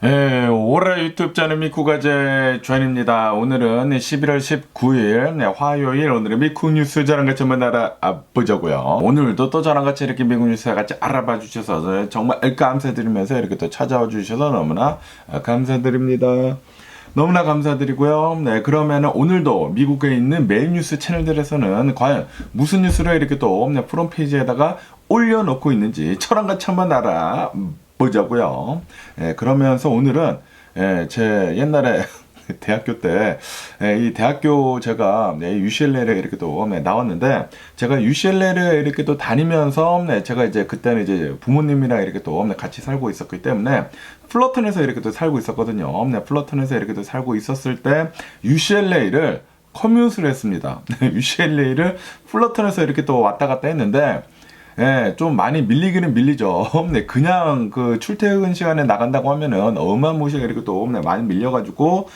올해 유튜브 채널 미쿠가제 주한입니다. 오늘은 11월 19일 화요일 오늘의 미쿠 뉴스 저랑 같이 한번 알아보자고요. 오늘도 또 저랑 같이 이렇게 미국 뉴스 같이 알아봐 주셔서 정말 감사드리면서 이렇게 또 찾아와 주셔서 너무나 감사드립니다. 너무나 감사드리고요. 네, 그러면 오늘도 미국에 있는 메인 뉴스 채널들에서는 과연 무슨 뉴스를 이렇게 또 프롬페이지에다가 올려놓고 있는지 저랑 같이 한번 알아보자고요. 그러면서 오늘은 제 옛날에 대학교 때, 이 대학교 제가 UCLA를 이렇게 또 나왔는데, 제가 UCLA를 이렇게 또 다니면서, 제가 이제 그때는 이제 부모님이랑 이렇게 또 같이 살고 있었기 때문에, 플러튼에서 이렇게 또 살고 있었거든요. 플러튼에서 이렇게 또 살고 있었을 때, UCLA를 커뮤트를 했습니다. UCLA를 플러튼에서 이렇게 또 왔다 갔다 했는데, 좀 많이 밀리기는 밀리죠. 그냥 그 출퇴근 시간에 나간다고 하면은 어마무시하게 이렇게 또 많이 밀려가지고,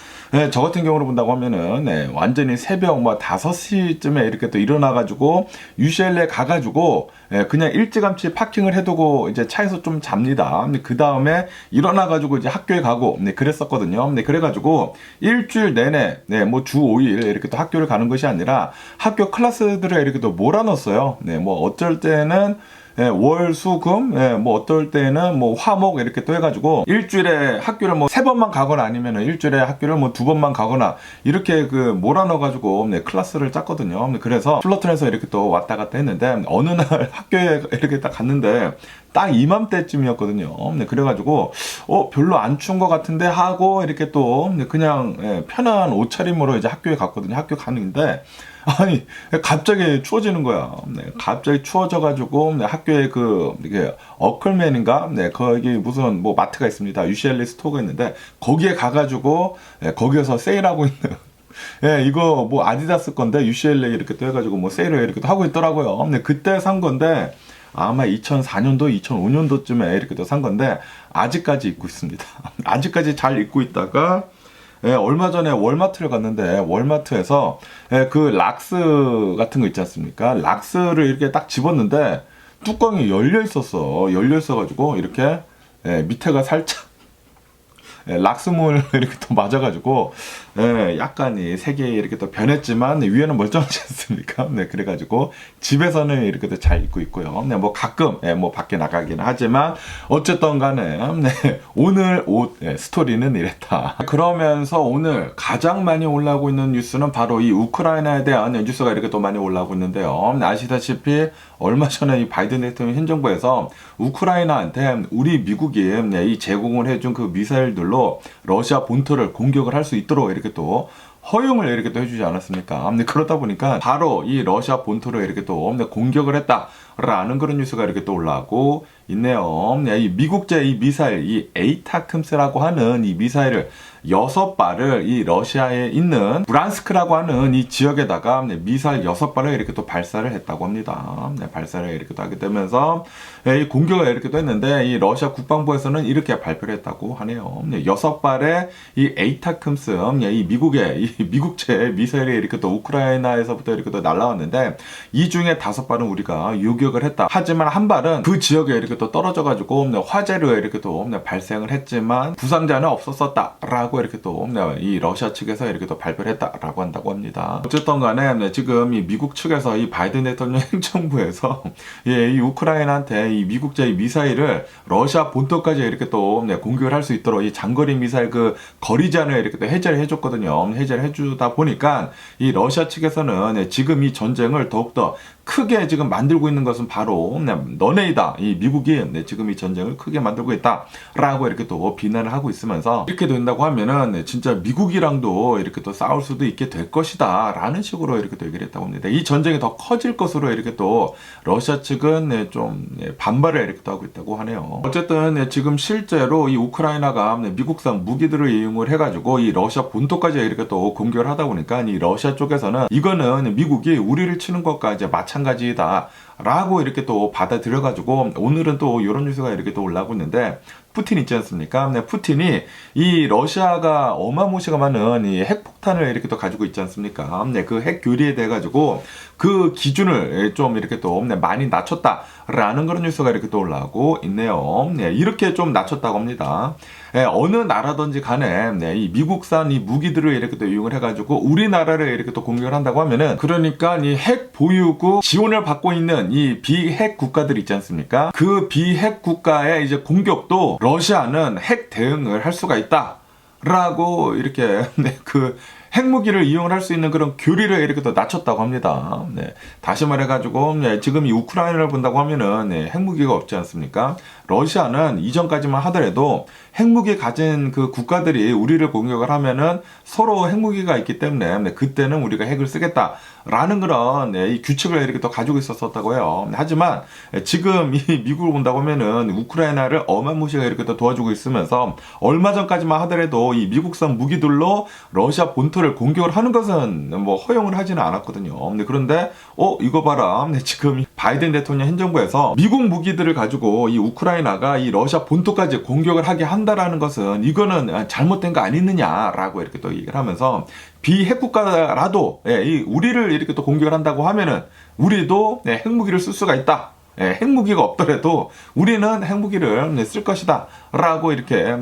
저 같은 경우로 본다고 하면은, 완전히 새벽 뭐 5시쯤에 이렇게 또 일어나가지고, UCLA 가가지고, 그냥 일찌감치 파킹을 해두고 이제 차에서 좀 잡니다. 그 다음에 일어나가지고 이제 학교에 가고, 그랬었거든요. 그래가지고 일주일 내내, 뭐 주 5일 이렇게 또 학교를 가는 것이 아니라 학교 클래스들을 이렇게 또 몰아넣었어요. 뭐 어쩔 때는 월, 수, 금, 뭐 어떨 때는 뭐 화목 이렇게 또 해가지고 일주일에 학교를 뭐 3번만 가거나 아니면은 일주일에 학교를 뭐 2번만 가거나 이렇게 그 몰아넣어가지고 클래스를 짰거든요. 그래서 플러튼에서 이렇게 또 왔다 갔다 했는데 어느 날 학교에 이렇게 딱 갔는데 딱 이맘때쯤이었거든요. 그래가지고 별로 안 추운 것 같은데 하고 이렇게 또 그냥 편한 옷차림으로 이제 학교에 갔거든요. 학교 가는데 아니 갑자기 추워지는 거야. 갑자기 추워져가지고 학교에 그 이게 어클맨인가? 거기 무슨 뭐 마트가 있습니다. UCLA 스토어가 있는데 거기에 가가지고 거기에서 세일하고 있는. 이거 뭐 아디다스 건데 UCLA 이렇게 또 해가지고 뭐 세일을 이렇게 또 하고 있더라고요. 그때 산 건데 아마 2004년도, 2005년도쯤에 이렇게 또 산 건데 아직까지 입고 있습니다. 아직까지 잘 입고 있다가 얼마 전에 월마트를 갔는데 월마트에서 그 락스 같은 거 있지 않습니까? 락스를 이렇게 딱 집었는데 뚜껑이 열려 있었어. 열려 있어가지고 이렇게 밑에가 살짝 락스물 이렇게 또 맞아가지고 약간 이 색이 이렇게 또 변했지만 위에는 멀쩡하지 않습니까? 그래가지고 집에서는 이렇게 또 잘 입고 있고요. 뭐 가끔 뭐 밖에 나가기는 하지만 어쨌든 간에 오늘 옷 스토리는 이랬다. 그러면서 오늘 가장 많이 올라오고 있는 뉴스는 바로 이 우크라이나에 대한 뉴스가 이렇게 또 많이 올라오고 있는데요. 아시다시피 얼마 전에 이 바이든 대통령 현 정부에서 우크라이나한테 우리 미국이 이 제공을 해준 그 미사일들로 러시아 본토를 공격을 할 수 있도록 이렇게 또 허용을 이렇게 또 해주지 않았습니까? 그러다 보니까 바로 이 러시아 본토를 이렇게 또 공격을 했다라는 그런 뉴스가 이렇게 또 올라오고 있네요. 이 미국제 이 미사일, 이 에이타크스라고 하는 이 미사일을 6발을 이 러시아에 있는 브란스크라고 하는 이 지역에다가 미사일 6발을 이렇게 또 발사를 했다고 합니다. 발사를 이렇게 또 하게 되면서 이 공격을 이렇게 또 했는데 이 러시아 국방부에서는 이렇게 발표를 했다고 하네요. 6발의 이 에이타크스, 이 미국의 이 미국제 미사일이 이렇게 또 우크라이나에서부터 이렇게 또 날라왔는데 이 중에 5발은 우리가 요격을 했다. 하지만 한 발은 그 지역에 이렇게 또 떨어져가지고 화재로 이렇게 또 발생을 했지만 부상자는 없었었다라고 이렇게 또 이 러시아 측에서 이렇게 또 발표를 했다라고 한다고 합니다. 어쨌든 간에 지금 이 미국 측에서 이 바이든 대통령 행정부에서 이 우크라이나한테 이 미국제 미사일을 러시아 본토까지 이렇게 또 공격을 할 수 있도록 이 장거리 미사일 그 거리 제한을 이렇게 또 해제를 해줬거든요. 해제를 해주다 보니까 이 러시아 측에서는 지금 이 전쟁을 더욱더 크게 지금 만들고 있는 것은 바로 너네이다. 이 미국이 지금 이 전쟁을 크게 만들고 있다라고 이렇게 또 비난을 하고 있으면서 이렇게 된다고 하면은 진짜 미국이랑도 이렇게 또 싸울 수도 있게 될 것이다라는 식으로 이렇게 또 얘기를 했다고 합니다. 이 전쟁이 더 커질 것으로 이렇게 또 러시아 측은 좀 반발을 이렇게 또 하고 있다고 하네요. 어쨌든 지금 실제로 이 우크라이나가 미국산 무기들을 이용을 해가지고 이 러시아 본토까지 이렇게 또 공격을 하다 보니까 이 러시아 쪽에서는 이거는 미국이 우리를 치는 것과 이제 마찬가지다 라고 이렇게 또 받아들여가지고 오늘은 또 이런 뉴스가 이렇게 또 올라오고 있는데, 푸틴 있지 않습니까? 네, 푸틴이 이 러시아가 어마무시가 많은 이 핵폭탄을 이렇게 또 가지고 있지 않습니까? 네, 그 핵 교리에 대해 가지고 그 기준을 좀 이렇게 또 많이 낮췄다라는 그런 뉴스가 이렇게 또 올라오고 있네요. 네, 이렇게 좀 낮췄다고 합니다. 네, 어느 나라든지 간에 네, 이 미국산 이 무기들을 이렇게 또 이용을 해가지고 우리나라를 이렇게 또 공격을 한다고 하면은, 그러니까 이 핵 보유국 지원을 받고 있는 이 비핵 국가들 있지 않습니까? 그 비핵 국가의 이제 공격도 러시아는 핵 대응을 할 수가 있다라고 이렇게 네, 그 핵무기를 이용할 수 있는 그런 교리를 이렇게 또 낮췄다고 합니다. 네. 다시 말해가지고, 네, 지금 이 우크라이나를 본다고 하면은, 네, 핵무기가 없지 않습니까? 러시아는 이전까지만 하더라도 핵무기 가진 그 국가들이 우리를 공격을 하면은 서로 핵무기가 있기 때문에, 네, 그때는 우리가 핵을 쓰겠다라는 그런 네, 이 규칙을 이렇게 또 가지고 있었다고 해요. 하지만 지금 이 미국을 본다고 하면은 우크라이나를 어마무시하게 이렇게 또 도와주고 있으면서, 얼마 전까지만 하더라도 이 미국산 무기들로 러시아 본토를 공격을 하는 것은 뭐 허용을 하지는 않았거든요. 그런데 이거 봐라. 지금 바이든 대통령 행정부에서 미국 무기들을 가지고 이 우크라이나가 이 러시아 본토까지 공격을 하게 한다라는 것은, 이거는 잘못된 거 아니느냐라고 이렇게 또 얘기를 하면서, 비핵 국가라도 우리를 이렇게 또 공격을 한다고 하면은 우리도 핵무기를 쓸 수가 있다. 핵무기가 없더라도 우리는 핵무기를 쓸 것이다 라고 이렇게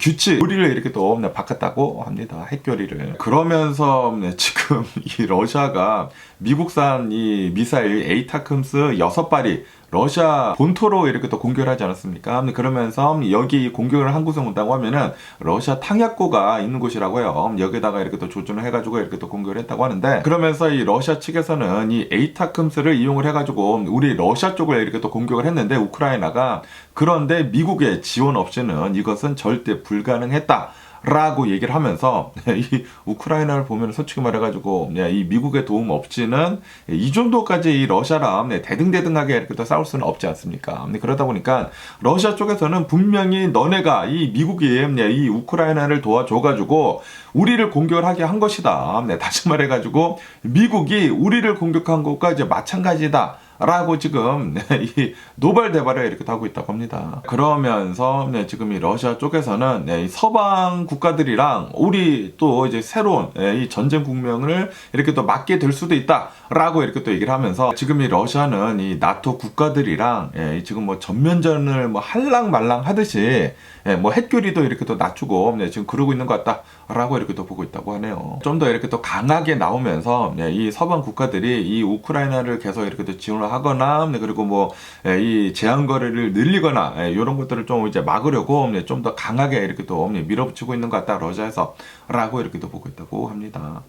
규칙 교리를 이렇게 또 바꿨다고 합니다. 핵교리를. 그러면서 지금 이 러시아가 미국산 이 미사일 에이타크ම්스 6발이 러시아 본토로 이렇게 또 공격을 하지 않았습니까? 그러면서 여기 공격을 한 곳에 온다고 하면은 러시아 탄약고가 있는 곳이라고요. 여기다가 이렇게 또 조준을 해가지고 이렇게 또 공격을 했다고 하는데, 그러면서 이 러시아 측에서는 이 에이타크ම්스를 이용을 해가지고 우리 러시아 쪽을 이렇게 또 공격을 했는데, 우크라이나가, 그런데 미국의 지원 없이는 이것은 절대 불가능했다 라고 얘기를 하면서, 이 우크라이나를 보면 솔직히 말해가지고 이 미국의 도움 없이는 이 정도까지 이 러시아랑 대등대등하게 이렇게 또 싸울 수는 없지 않습니까? 그러다 보니까 러시아 쪽에서는 분명히 너네가 이 미국이 이 우크라이나를 도와줘가지고 우리를 공격을 하게 한 것이다. 다시 말해가지고 미국이 우리를 공격한 것과 이제 마찬가지다 라고 지금 이 노발대발을 이렇게 하고 있다고 합니다. 그러면서 지금 이 러시아 쪽에서는 이 서방 국가들이랑 우리 또 이제 새로운 이 전쟁 국면을 이렇게 또 맞게 될 수도 있다라고 이렇게 또 얘기를 하면서, 지금 이 러시아는 이 나토 국가들이랑 지금 뭐 전면전을 뭐 할랑말랑 하듯이 뭐 핵교리도 이렇게 또 낮추고 지금 그러고 있는 것 같다라고 이렇게 또 보고 있다고 하네요. 좀 더 이렇게 또 강하게 나오면서 이 서방 국가들이 이 우크라이나를 계속 이렇게 또 지원을 하거나, 그리고 뭐 이 제한 거래를 늘리거나 이런 것들을 좀 이제 막으려고 좀 더 강하게 이렇게 또 밀어붙이고 있는 것 같다, 러시아에서라고 이렇게 또 보고 있다고 합니다.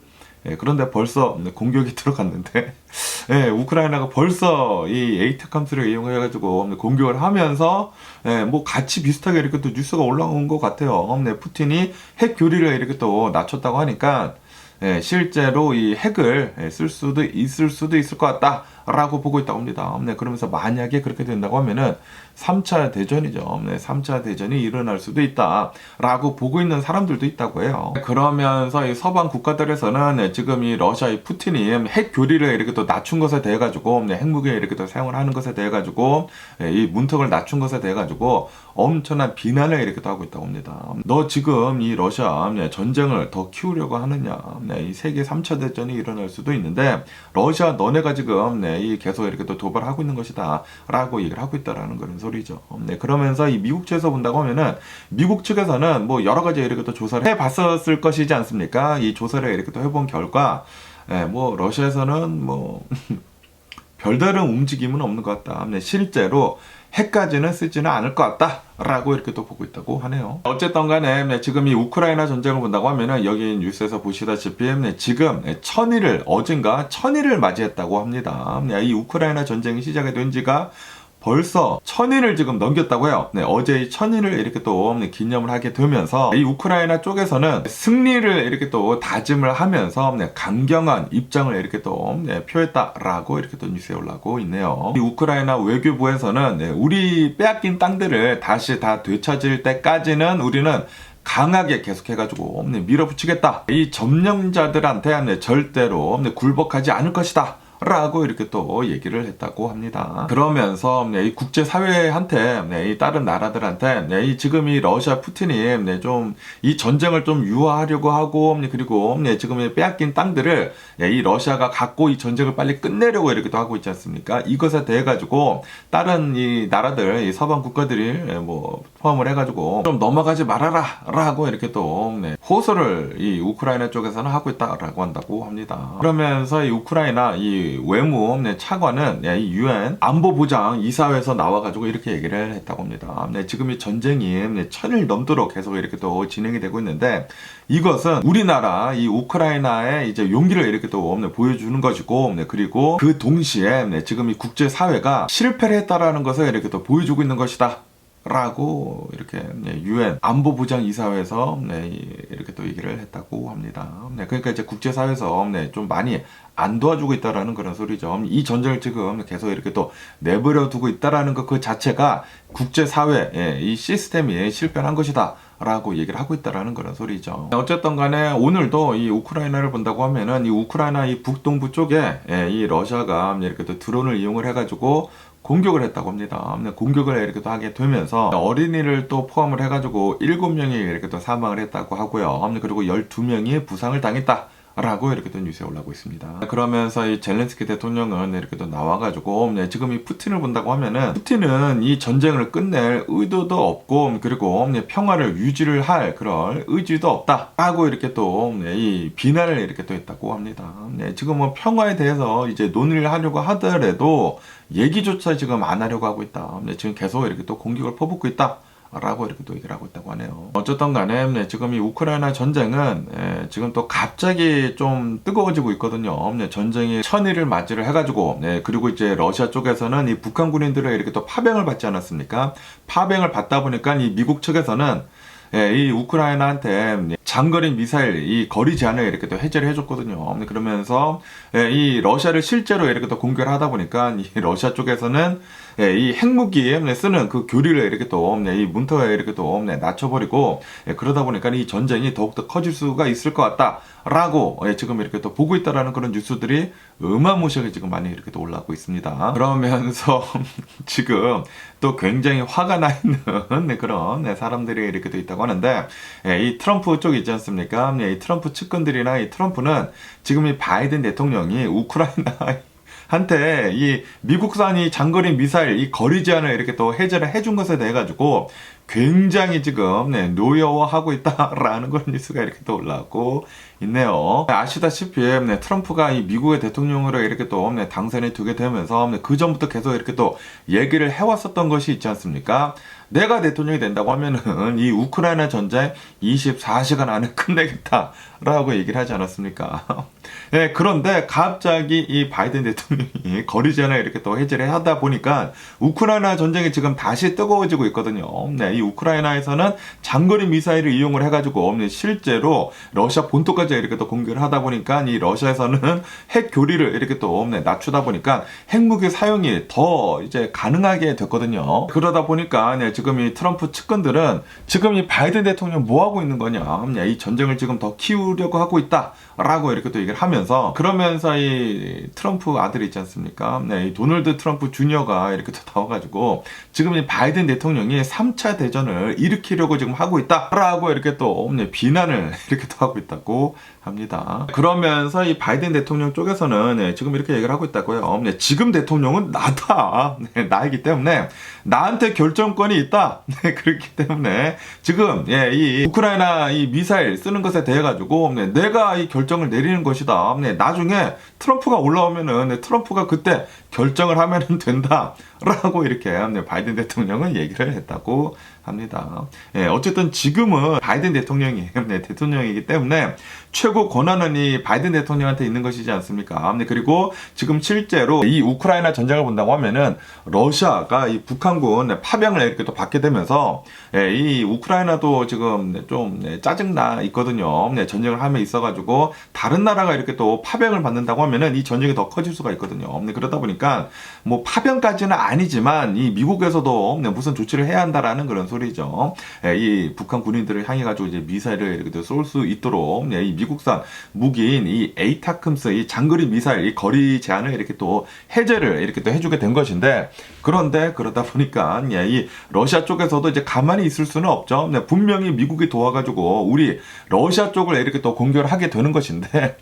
그런데 벌써 공격이 들어갔는데 우크라이나가 벌써 이 에이타크함스를 이용해가지고 공격을 하면서 뭐 같이 비슷하게 이렇게 또 뉴스가 올라온 것 같아요. 푸틴이 핵 교리를 이렇게 또 낮췄다고 하니까 실제로 이 핵을 쓸 수도 있을 것 같다라고 보고 있다고 합니다. 그러면서 만약에 그렇게 된다고 하면은 3차 대전이죠. 3차 대전이 일어날 수도 있다라고 보고 있는 사람들도 있다고 해요. 그러면서 이 서방 국가들에서는 지금 이 러시아의 푸틴이 핵 교리를 이렇게 또 낮춘 것에 대해 가지고, 핵무기를 이렇게 또 사용을 하는 것에 대해 가지고, 이 문턱을 낮춘 것에 대해 가지고 엄청난 비난을 이렇게 또 하고 있다고 합니다. 너 지금 이 러시아 전쟁을 더 키우려고 하느냐? 이 세계 3차 대전이 일어날 수도 있는데 러시아 너네가 지금 이 계속 이렇게 또 도발하고 있는 것이다라고 얘기를 하고 있다라는 그런 소리죠. 그러면서 이 미국 측에서 본다고 하면은, 미국 측에서는 뭐 여러 가지 이렇게 또 조사를 해봤었을 것이지 않습니까? 이 조사를 이렇게 또 해본 결과, 뭐 러시아에서는 뭐 별다른 움직임은 없는 것 같다. 실제로 핵까지는 쓰지는 않을 것 같다라고 이렇게 또 보고 있다고 하네요. 어쨌든 간에 지금 이 우크라이나 전쟁을 본다고 하면은, 여기 뉴스에서 보시다시피 지금 어젠가 천일을 맞이했다고 합니다. 이 우크라이나 전쟁이 시작이 된 지가 벌써 1000일을 지금 넘겼다고 해요. 어제 이 1000일을 이렇게 또 기념을 하게 되면서, 이 우크라이나 쪽에서는 승리를 이렇게 또 다짐을 하면서 강경한 입장을 이렇게 또 표했다라고 이렇게 또 뉴스에 올라오고 있네요. 이 우크라이나 외교부에서는 우리 빼앗긴 땅들을 다시 다 되찾을 때까지는 우리는 강하게 계속해가지고 밀어붙이겠다. 이 점령자들한테 절대로 굴복하지 않을 것이다 라고 이렇게 또 얘기를 했다고 합니다. 그러면서 이 국제사회한테 이 다른 나라들한테 이 지금 이 러시아 푸틴이 좀 이 전쟁을 좀 유화하려고 하고 그리고 지금 빼앗긴 땅들을 이 러시아가 갖고 이 전쟁을 빨리 끝내려고 이렇게 또 하고 있지 않습니까? 이것에 대해 가지고 다른 이 나라들, 이 서방 국가들이 뭐 포함을 해가지고 좀 넘어가지 말아라 라고 이렇게 또 호소를 이 우크라이나 쪽에서는 하고 있다라고 한다고 합니다. 그러면서 이 우크라이나 이 외무 차관은 이 UN 안보보장 이사회에서 나와가지고 이렇게 얘기를 했다고 합니다. 지금 이 전쟁이 1000일 넘도록 계속 이렇게 또 진행이 되고 있는데 이것은 우리나라 이 우크라이나의 이제 용기를 이렇게 또 보여주는 것이고 그리고 그 동시에 지금 이 국제사회가 실패를 했다라는 것을 이렇게 또 보여주고 있는 것이다. 라고 이렇게 UN 안보보장 이사회에서 이렇게 또 얘기를 했다고 합니다. 그러니까 이제 국제사회에서 좀 많이 안 도와주고 있다라는 그런 소리죠. 이 전쟁을 지금 계속 이렇게 또 내버려 두고 있다라는 것 그 자체가 국제사회 이 시스템이 실패한 것이다. 라고 얘기를 하고 있다라는 그런 소리죠. 어쨌든 간에 오늘도 이 우크라이나를 본다고 하면은 이 우크라이나 이 북동부 쪽에 이 러시아가 이렇게 또 드론을 이용을 해가지고 공격을 했다고 합니다. 공격을 이렇게 또 하게 되면서 어린이를 또 포함을 해가지고 7명이 이렇게 또 사망을 했다고 하고요. 그리고 12명이 부상을 당했다. 라고 이렇게 또 뉴스에 올라오고 있습니다. 그러면서 이 젤렌스키 대통령은 이렇게 또 나와가지고 지금 이 푸틴을 본다고 하면은 푸틴은 이 전쟁을 끝낼 의도도 없고 그리고 평화를 유지를 할 그런 의지도 없다 라고 이렇게 또 이 비난을 이렇게 또 했다고 합니다. 지금 뭐 평화에 대해서 이제 논의를 하려고 하더라도 얘기조차 지금 안 하려고 하고 있다. 지금 계속 이렇게 또 공격을 퍼붓고 있다. 라고 이렇게 또 얘기를 하고 있다고 하네요. 어쨌든 간에 지금 이 우크라이나 전쟁은 지금 또 갑자기 좀 뜨거워지고 있거든요. 전쟁이 1000일을 맞이를 해가지고 그리고 이제 러시아 쪽에서는 이 북한 군인들을 이렇게 또 파병을 받지 않았습니까? 파병을 받다 보니까 이 미국 측에서는 이 우크라이나한테 장거리 미사일 이 거리 제한을 이렇게 또 해제를 해줬거든요. 그러면서 이 러시아를 실제로 이렇게 또 공격을 하다 보니까 이 러시아 쪽에서는 이 핵무기 쓰는 그 교리를 이렇게 또 이 문턱에 이렇게 또 낮춰버리고 그러다 보니까 이 전쟁이 더욱더 커질 수가 있을 것 같다라고 지금 이렇게 또 보고 있다라는 그런 뉴스들이 어마무시하게 지금 많이 이렇게 또 올라오고 있습니다. 그러면서 지금 또 굉장히 화가 나 있는 그런 사람들이 이렇게 또 있다고 하는데 이 트럼프 쪽 있지 않습니까? 이 트럼프 측근들이나 이 트럼프는 지금 이 바이든 대통령이 우크라이나 한테 이 미국산 이 장거리 미사일 이 거리 제한을 이렇게 또 해제를 해준 것에 대해 가지고 굉장히 지금 노여워하고 있다라는 그런 뉴스가 이렇게 또 올라오고 있네요. 아시다시피 트럼프가 이 미국의 대통령으로 이렇게 또 당선이 되게 되면서 그 전부터 계속 이렇게 또 얘기를 해왔었던 것이 있지 않습니까? 내가 대통령이 된다고 하면은 이 우크라이나 전쟁 24시간 안에 끝내겠다라고 얘기를 하지 않았습니까? 그런데 갑자기 이 바이든 대통령이 거리 제한을 이렇게 또 해제를 하다 보니까 우크라이나 전쟁이 지금 다시 뜨거워지고 있거든요. 이 우크라이나에서는 장거리 미사일을 이용을 해가지고 실제로 러시아 본토까지 이렇게 또 공격을 하다 보니까 이 러시아에서는 핵 교리를 이렇게 또 낮추다 보니까 핵무기 사용이 더 이제 가능하게 됐거든요. 그러다 보니까 지금 이 트럼프 측근들은 지금 이 바이든 대통령 뭐 하고 있는 거냐, 이 전쟁을 지금 더 키우려고 하고 있다라고 이렇게 또 얘기를 하면서 그러면서 이 트럼프 아들이 있지 않습니까? 이 도널드 트럼프 주니어가 이렇게 또 나와가지고 지금 이 바이든 대통령이 3차 대전을 일으키려고 지금 하고 있다라고 이렇게 또 비난을 이렇게 또 하고 있다고 합니다. 그러면서 이 바이든 대통령 쪽에서는 지금 이렇게 얘기를 하고 있다고요. 지금 대통령은 나다. 나이기 때문에 나한테 결정권이 있다. 그렇기 때문에 지금 이 우크라이나 이 미사일 쓰는 것에 대해 가지고 내가 이 결정을 내리는 것이다. 나중에 트럼프가 올라오면은 트럼프가 그때 결정을 하면 된다라고 이렇게 바이든 대통령은 얘기를 했다고 합니다. 어쨌든 지금은 바이든 대통령이 대통령이기 때문에 최고 권한은 이 바이든 대통령한테 있는 것이지 않습니까? 그리고 지금 실제로 이 우크라이나 전쟁을 본다고 하면은 러시아가 이 북한군 파병을 이렇게 또 받게 되면서 이 우크라이나도 지금 좀 짜증나 있거든요. 전쟁을 함에 있어가지고 다른 나라가 이렇게 또 파병을 받는다고 하면 하면은 이 전쟁이 더 커질 수가 있거든요. 그러다 보니까 뭐 파병까지는 아니지만 이 미국에서도 무슨 조치를 해야 한다라는 그런 소리죠. 이 북한 군인들을 향해 가지고 이제 미사일을 이렇게 쏠 수 있도록 이 미국산 무기인 이 에이타크ම්스 이 장거리 미사일 이 거리 제한을 이렇게 또 해제를 이렇게 또 해주게 된 것인데, 그런데 그러다 보니까 이 러시아 쪽에서도 이제 가만히 있을 수는 없죠. 분명히 미국이 도와가지고 우리 러시아 쪽을 이렇게 또 공격을 하게 되는 것인데,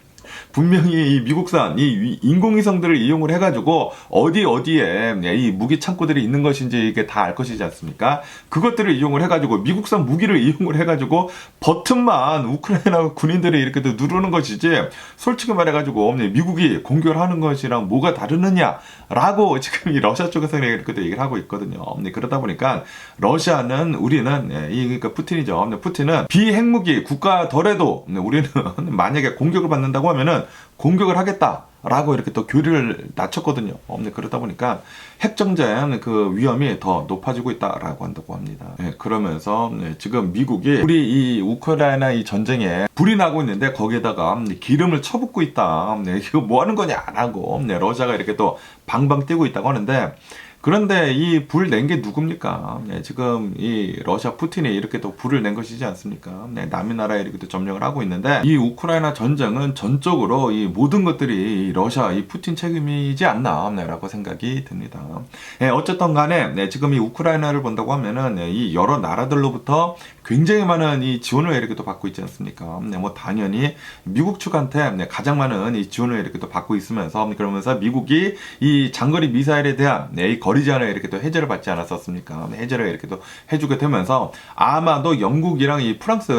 분명히 이 미국산 이 인공위성들을 이용을 해가지고 어디에 이 무기 창고들이 있는 것인지 이게 다 알 것이지 않습니까? 그것들을 이용을 해가지고 미국산 무기를 이용을 해가지고 버튼만 우크라이나 군인들이 이렇게 또 누르는 것이지, 솔직히 말해가지고 미국이 공격을 하는 것이랑 뭐가 다르느냐라고 지금 이 러시아 쪽에서는 이렇게 또 얘기를 하고 있거든요. 그러다 보니까 러시아는 우리는 그러니까 푸틴이죠. 푸틴은 비핵무기 국가더라도 우리는 만약에 공격을 받는다고 하면은 공격을 하겠다라고 이렇게 또 교리를 낮췄거든요. 그러다 보니까 핵정전 그 위험이 더 높아지고 있다라고 한다고 합니다. 그러면서 지금 미국이 우리 이 우크라이나 이 전쟁에 불이 나고 있는데 거기에다가 기름을 쳐붓고 있다. 이거 뭐 하는 거냐라고 러시아가 이렇게 또 방방 뛰고 있다고 하는데, 그런데 이 불 낸 게 누굽니까? 지금 이 러시아 푸틴이 이렇게 또 불을 낸 것이지 않습니까? 남의 나라에 이렇게 또 점령을 하고 있는데, 이 우크라이나 전쟁은 전적으로 이 모든 것들이 러시아 이 푸틴 책임이지 않나라고 생각이 듭니다. 어쨌든 간에 지금 이 우크라이나를 본다고 하면은 이 여러 나라들로부터 굉장히 많은 이 지원을 이렇게 또 받고 있지 않습니까? 뭐 당연히 미국 측한테 가장 많은 이 지원을 이렇게 또 받고 있으면서, 그러면서 미국이 이 장거리 미사일에 대한 이 거리 제한을 이렇게 또 해제를 받지 않았었습니까? 해제를 이렇게 또 해주게 되면서 아마도 영국이랑 이 프랑스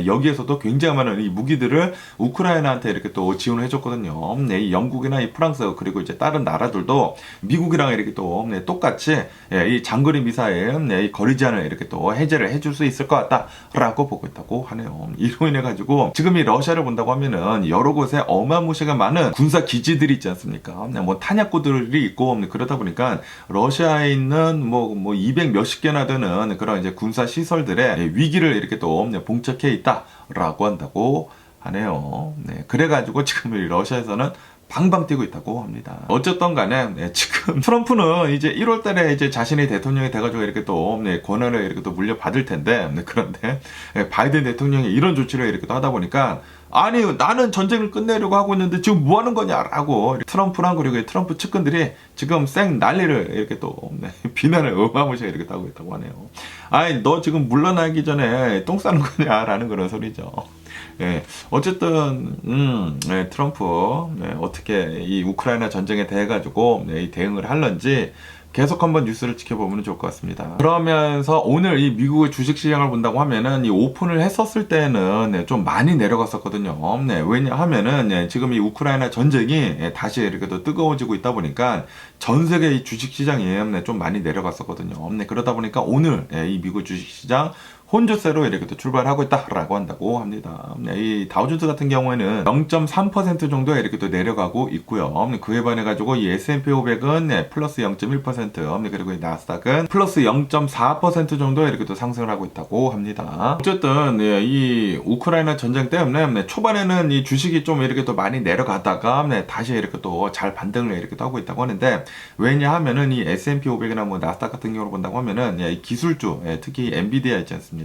여기에서도 굉장히 많은 이 무기들을 우크라이나한테 이렇게 또 지원을 해줬거든요. 이 영국이나 이 프랑스 그리고 이제 다른 나라들도 미국이랑 이렇게 또 똑같이 이 장거리 미사일 이 거리 제한을 이렇게 또 해제를 해줄 수 있을 것 같다라고 보고 있다고 하네요. 이로 인해 가지고 지금 이 러시아를 본다고 하면은 여러 곳에 어마무시가 많은 군사 기지들이 있지 않습니까? 뭐 탄약고들이 있고 그러다 보니까 러시아에 있는 뭐 200 몇십 개나 되는 그런 이제 군사 시설들의 위기를 이렇게 또 봉착해 있다라고 한다고 하네요. 그래가지고 지금 이 러시아에서는 방방 뛰고 있다고 합니다. 어쨌든 간에 지금 트럼프는 이제 1월 달에 이제 자신이 대통령이 돼가지고 이렇게 또 권한을 이렇게 또 물려받을 텐데, 그런데 바이든 대통령이 이런 조치를 이렇게 또 하다 보니까, 아니 나는 전쟁을 끝내려고 하고 있는데 지금 뭐 하는 거냐라고 트럼프랑 그리고 트럼프 측근들이 지금 쌩 난리를 이렇게 또 비난을 어마무시하게 이렇게 하고 있다고 하네요. 아니 너 지금 물러나기 전에 똥 싸는 거냐라는 그런 소리죠. 어쨌든 트럼프 어떻게 이 우크라이나 전쟁에 대해 가지고 대응을 할런지 계속 한번 뉴스를 지켜보면 좋을 것 같습니다. 그러면서 오늘 이 미국의 주식시장을 본다고 하면은 이 오픈을 했었을 때는 좀 많이 내려갔었거든요. 왜냐하면은 지금 이 우크라이나 전쟁이 다시 이렇게 또 뜨거워지고 있다 보니까 전 세계 이 주식시장이 좀 많이 내려갔었거든요. 그러다 보니까 오늘 이 미국 주식시장 혼조세로 이렇게 또 출발하고 있다라고 한다고 합니다. 이 다우존스 같은 경우에는 0.3% 정도 이렇게 또 내려가고 있고요. 그에 반해 가지고 이 S&P 500은 플러스 0.1%, 그리고 이 나스닥은 플러스 0.4% 정도 이렇게 또 상승을 하고 있다고 합니다. 어쨌든 이 우크라이나 전쟁 때문에 초반에는 이 주식이 좀 이렇게 또 많이 내려가다가 다시 이렇게 또 잘 반등을 이렇게 또 하고 있다고 하는데, 왜냐하면은 이 S&P 500이나 뭐 나스닥 같은 경우로 본다고 하면은 이 기술주, 특히 엔비디아 있지 않습니까?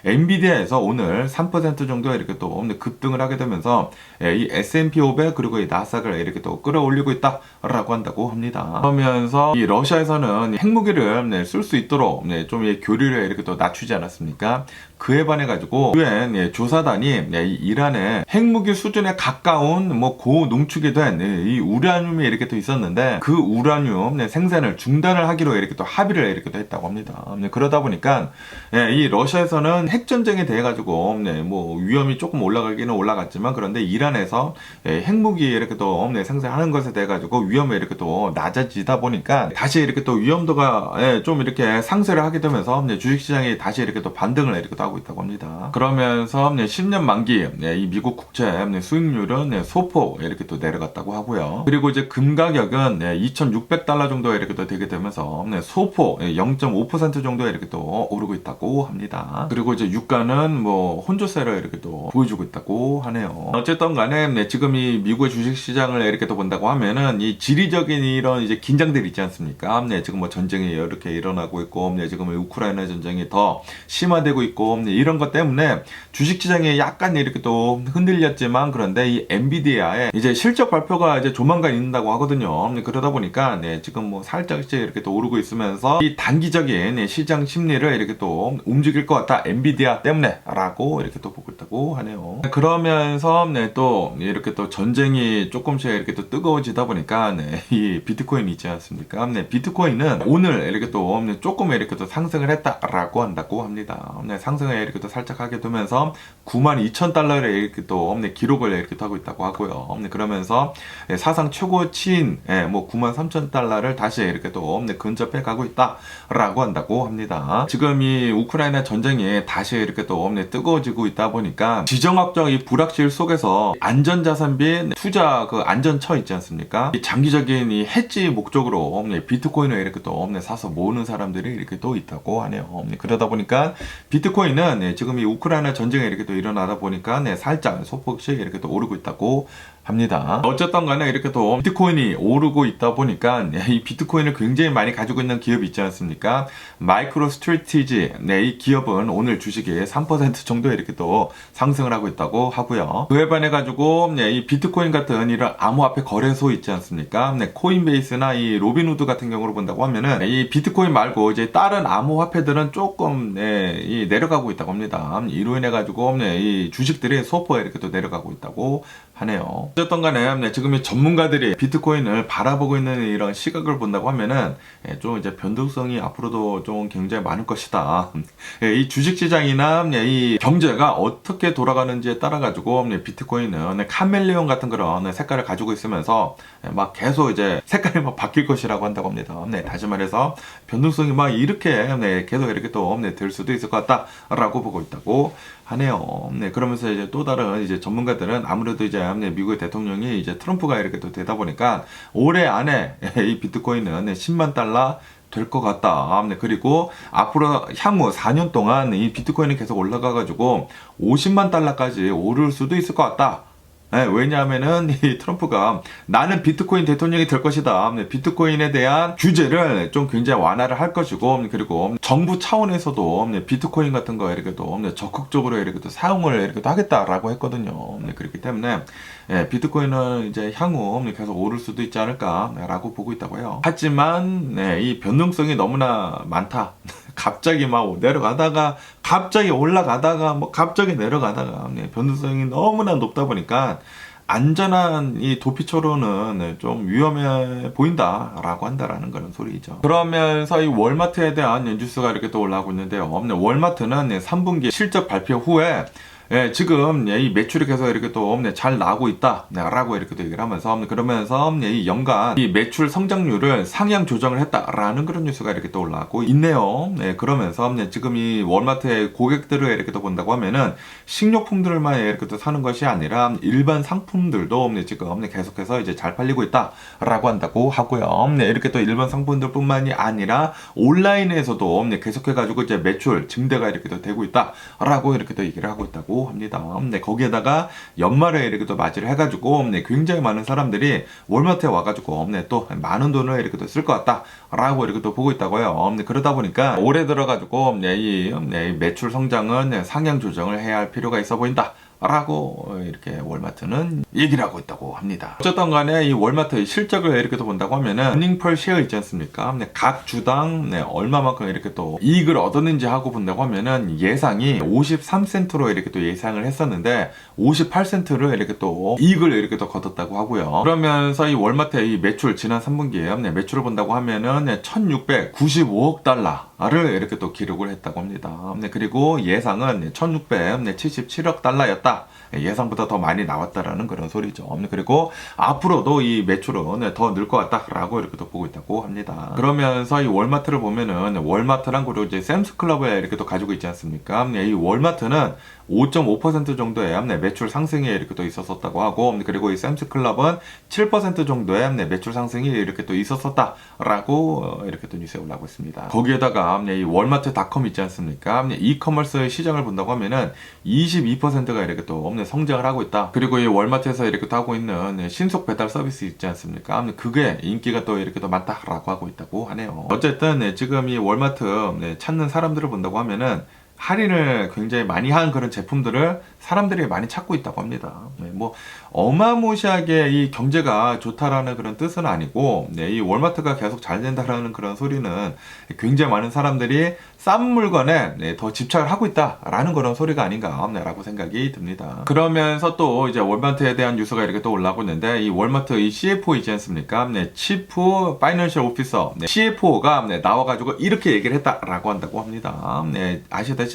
엔비디아에서 오늘 3% 정도 이렇게 또 급등을 하게 되면서 이 S&P 500 그리고 이 나스닥을 이렇게 또 끌어올리고 있다라고 한다고 합니다. 그러면서 이 러시아에서는 핵무기를 쓸 수 있도록 좀 교류를 이렇게 또 낮추지 않았습니까? 그에 반해 가지고 UN 조사단이 이란의 핵무기 수준에 가까운 뭐 고농축이 된 이 우라늄이 이렇게 또 있었는데, 그 우라늄 생산을 중단을 하기로 이렇게 또 합의를 이렇게 또 했다고 합니다. 그러다 보니까 이 러시아에서는 핵전쟁에 대해 가지고 뭐 위험이 조금 올라가기는 올라갔지만, 그런데 이란에서 핵무기 이렇게 또 생산하는 것에 대해 가지고 위험이 이렇게 또 낮아지다 보니까 다시 이렇게 또 위험도가 좀 이렇게 상쇄를 하게 되면서 주식시장이 다시 이렇게 또 반등을 이렇게 또 하고 있다고 합니다. 그러면서 10년 만기 이 미국 국채 수익률은 소폭 이렇게 또 내려갔다고 하고요. 그리고 이제 금 가격은 2,600달러 정도 이렇게 또 되게 되면서 소폭 0.5% 정도 이렇게 또 오르고 있다고 합니다. 합니다. 그리고 이제 유가는 뭐 혼조세를 이렇게 또 보여주고 있다고 하네요. 어쨌든 간에 네, 지금 이 미국의 주식시장을 이렇게 또 본다고 하면은 이 지리적인 이런 이제 긴장들이 있지 않습니까? 네, 지금 뭐 전쟁이 이렇게 일어나고 있고, 네, 지금 우크라이나 전쟁이 더 심화되고 있고, 네, 이런 것 때문에 주식시장이 약간 이렇게 또 흔들렸지만, 그런데 이 엔비디아의 이제 실적 발표가 이제 조만간 있는다고 하거든요. 네, 그러다 보니까 네, 지금 뭐 살짝씩 이렇게 또 오르고 있으면서 이 단기적인 네, 시장 심리를 이렇게 또 움직일 것 같다. 엔비디아 때문에 라고 이렇게 또 보고 있다고 하네요. 그러면서 네, 또 이렇게 또 전쟁이 조금씩 이렇게 또 뜨거워지다 보니까 네, 이 비트코인 있지 않습니까? 네, 비트코인은 오늘 이렇게 또 네, 조금 이렇게 또 상승을 했다라고 한다고 합니다. 네, 상승을 이렇게 또 살짝 하게 되면서 92,000달러를 이렇게 또 네, 기록을 이렇게 또 하고 있다고 하고요. 네, 그러면서 네, 사상 최고치인 뭐 93,000달러를 다시 이렇게 또 네, 근접해 가고 있다라고 한다고 합니다. 지금 이 우크라이나 전쟁이 다시 이렇게 또 네, 뜨거워지고 있다 보니까 지정학적 이 불확실 속에서 안전자산 비 투자 그 안전처 있지 않습니까? 이 장기적인 이 해지 목적으로 비트코인을 이렇게 또 사서 모으는 사람들이 이렇게 또 있다고 하네요. 그러다 보니까 비트코인은 지금 이 우크라이나 전쟁이 이렇게 또 일어나다 보니까 살짝 소폭씩 이렇게 또 오르고 있다고 합니다. 어쨌든 간에 이렇게 또 비트코인이 오르고 있다 보니까 이 비트코인을 굉장히 많이 가지고 있는 기업이 있지 않습니까? 마이크로 스트래티지, 네, 이 기업은 오늘 주식이 3% 정도 이렇게 또 상승을 하고 있다고 하고요. 그에 반해 가지고 네, 이 비트코인 같은 이런 암호화폐 거래소 있지 않습니까? 네, 코인베이스나 이 로빈후드 같은 경우로 본다고 하면은 이 비트코인 말고 이제 다른 암호화폐들은 조금 네, 이 내려가고 있다고 합니다. 이로 인해 가지고 네, 이 주식들이 소폭 이렇게 또 내려가고 있다고 하네요. 어쨌든 간에 네, 지금 이 전문가들이 비트코인을 바라보고 있는 이런 시각을 본다고 하면은 좀 이제 변동성이 앞으로도 좀 굉장히 많을 것이다. 이 주식시장이나 이 경제가 어떻게 돌아가는지에 따라 가지고 비트코인은 카멜레온 같은 그런 색깔을 가지고 있으면서 막 계속 이제 색깔이 막 바뀔 것이라고 한다고 합니다. 네, 다시 말해서 변동성이 막 이렇게 계속 이렇게 또 될 수도 있을 것 같다라고 보고 있다고 하네요. 네, 그러면서 이제 또 다른 이제 전문가들은 아무래도 이제 미국의 대통령이 이제 트럼프가 이렇게 또 되다 보니까 올해 안에 이 비트코인은 10만 달러 될 것 같다. 네, 그리고 앞으로 향후 4년 동안 이 비트코인이 계속 올라가가지고 50만 달러까지 오를 수도 있을 것 같다. 네, 왜냐하면은 이 트럼프가 나는 비트코인 대통령이 될 것이다. 네, 비트코인에 대한 규제를 좀 굉장히 완화를 할 것이고, 그리고 정부 차원에서도 비트코인 같은 거 이렇게 또 적극적으로 이렇게 또 사용을 이렇게 또 하겠다라고 했거든요. 네, 그렇기 때문에 비트코인은 이제 향후 계속 오를 수도 있지 않을까라고 보고 있다고 해요. 하지만 이 변동성이 너무나 많다. 갑자기 막 내려가다가 갑자기 올라가다가 뭐 갑자기 내려가다가 변동성이 너무나 높다 보니까 안전한 이 도피처로는 좀 위험해 보인다라고 한다라는 그런 소리죠. 그러면서 이 월마트에 대한 뉴스가 이렇게 또 올라오고 있는데요. 월마트는 3분기 실적 발표 후에 지금 이 매출이 계속 이렇게 또 잘 나오고 있다 라고 이렇게 또 얘기를 하면서 그러면서 이 연간 이 매출 성장률을 상향 조정을 했다라는 그런 뉴스가 이렇게 또 올라오고 있네요. 그러면서 지금 이 월마트의 고객들을 이렇게 또 본다고 하면은 식료품들만 이렇게 또 사는 것이 아니라 일반 상품들도 지금 계속해서 이제 잘 팔리고 있다라고 한다고 하고요. 이렇게 또 일반 상품들뿐만이 아니라 온라인에서도 계속해가지고 이제 매출 증대가 이렇게 또 되고 있다라고 이렇게 또 얘기를 하고 있다고 합니다. 거기에다가 연말에 이렇게 또 맞이를 해가지고 굉장히 많은 사람들이 월마트에 와가지고 또 많은 돈을 이렇게 또 쓸 것 같다라고 이렇게 또 보고 있다고 해요. 그러다 보니까 올해 들어가지고 이 매출 성장은 상향 조정을 해야 할 필요가 있어 보인다. 라고 이렇게 월마트는 얘기를 하고 있다고 합니다. 어쨌든 간에 이 월마트의 실적을 이렇게 또 본다고 하면은 earning per share 있지 않습니까? 각 주당 얼마만큼 이렇게 또 이익을 얻었는지 하고 본다고 하면은 예상이 53센트로 이렇게 또 예상을 했었는데 58센트를 이렇게 또 이익을 이렇게 또 거뒀다고 하고요. 그러면서 이 월마트의 이 매출 지난 3분기에 매출을 본다고 하면은 1695억 달러를 이렇게 또 기록을 했다고 합니다. 그리고 예상은 1677억 달러였다. 나왔다. 예상보다 더 많이 나왔다라는 그런 소리죠. 그리고 앞으로도 이 매출은 더 늘 것 같다라고 이렇게 또 보고 있다고 합니다. 그러면서 이 월마트를 보면은 월마트랑 그리고 이제 샘스클럽에 이렇게 또 가지고 있지 않습니까? 이 월마트는 5.5% 정도의 매출 상승이 이렇게 또 있었었다고 하고, 그리고 이 샘스클럽은 7% 정도의 매출 상승이 이렇게 또 있었었다라고 이렇게 또 뉴스에 올라오고 있습니다. 거기에다가 이 월마트닷컴 있지 않습니까? 이커머스 시장을 본다고 하면은 22%가 이렇게 또 성장을 하고 있다. 그리고 이 월마트에서 이렇게 또 하고 있는 신속 배달 서비스 있지 않습니까? 그게 인기가 또 이렇게 또 많다라고 하고 있다고 하네요. 어쨌든 지금 이 월마트 찾는 사람들을 본다고 하면은 할인을 굉장히 많이 한 그런 제품들을 사람들이 많이 찾고 있다고 합니다. 뭐 어마무시하게 이 경제가 좋다라는 그런 뜻은 아니고, 이 월마트가 계속 잘 된다라는 그런 소리는 굉장히 많은 사람들이 싼 물건에 더 집착을 하고 있다라는 그런 소리가 아닌가라고 생각이 듭니다. 그러면서 또 이제 월마트에 대한 뉴스가 이렇게 또 올라오고 있는데, 이 월마트 이 CFO 있지 않습니까? 치프 파이낸셜 오피서 CFO가 나와가지고 이렇게 얘기를 했다라고 한다고 합니다. 아시다시피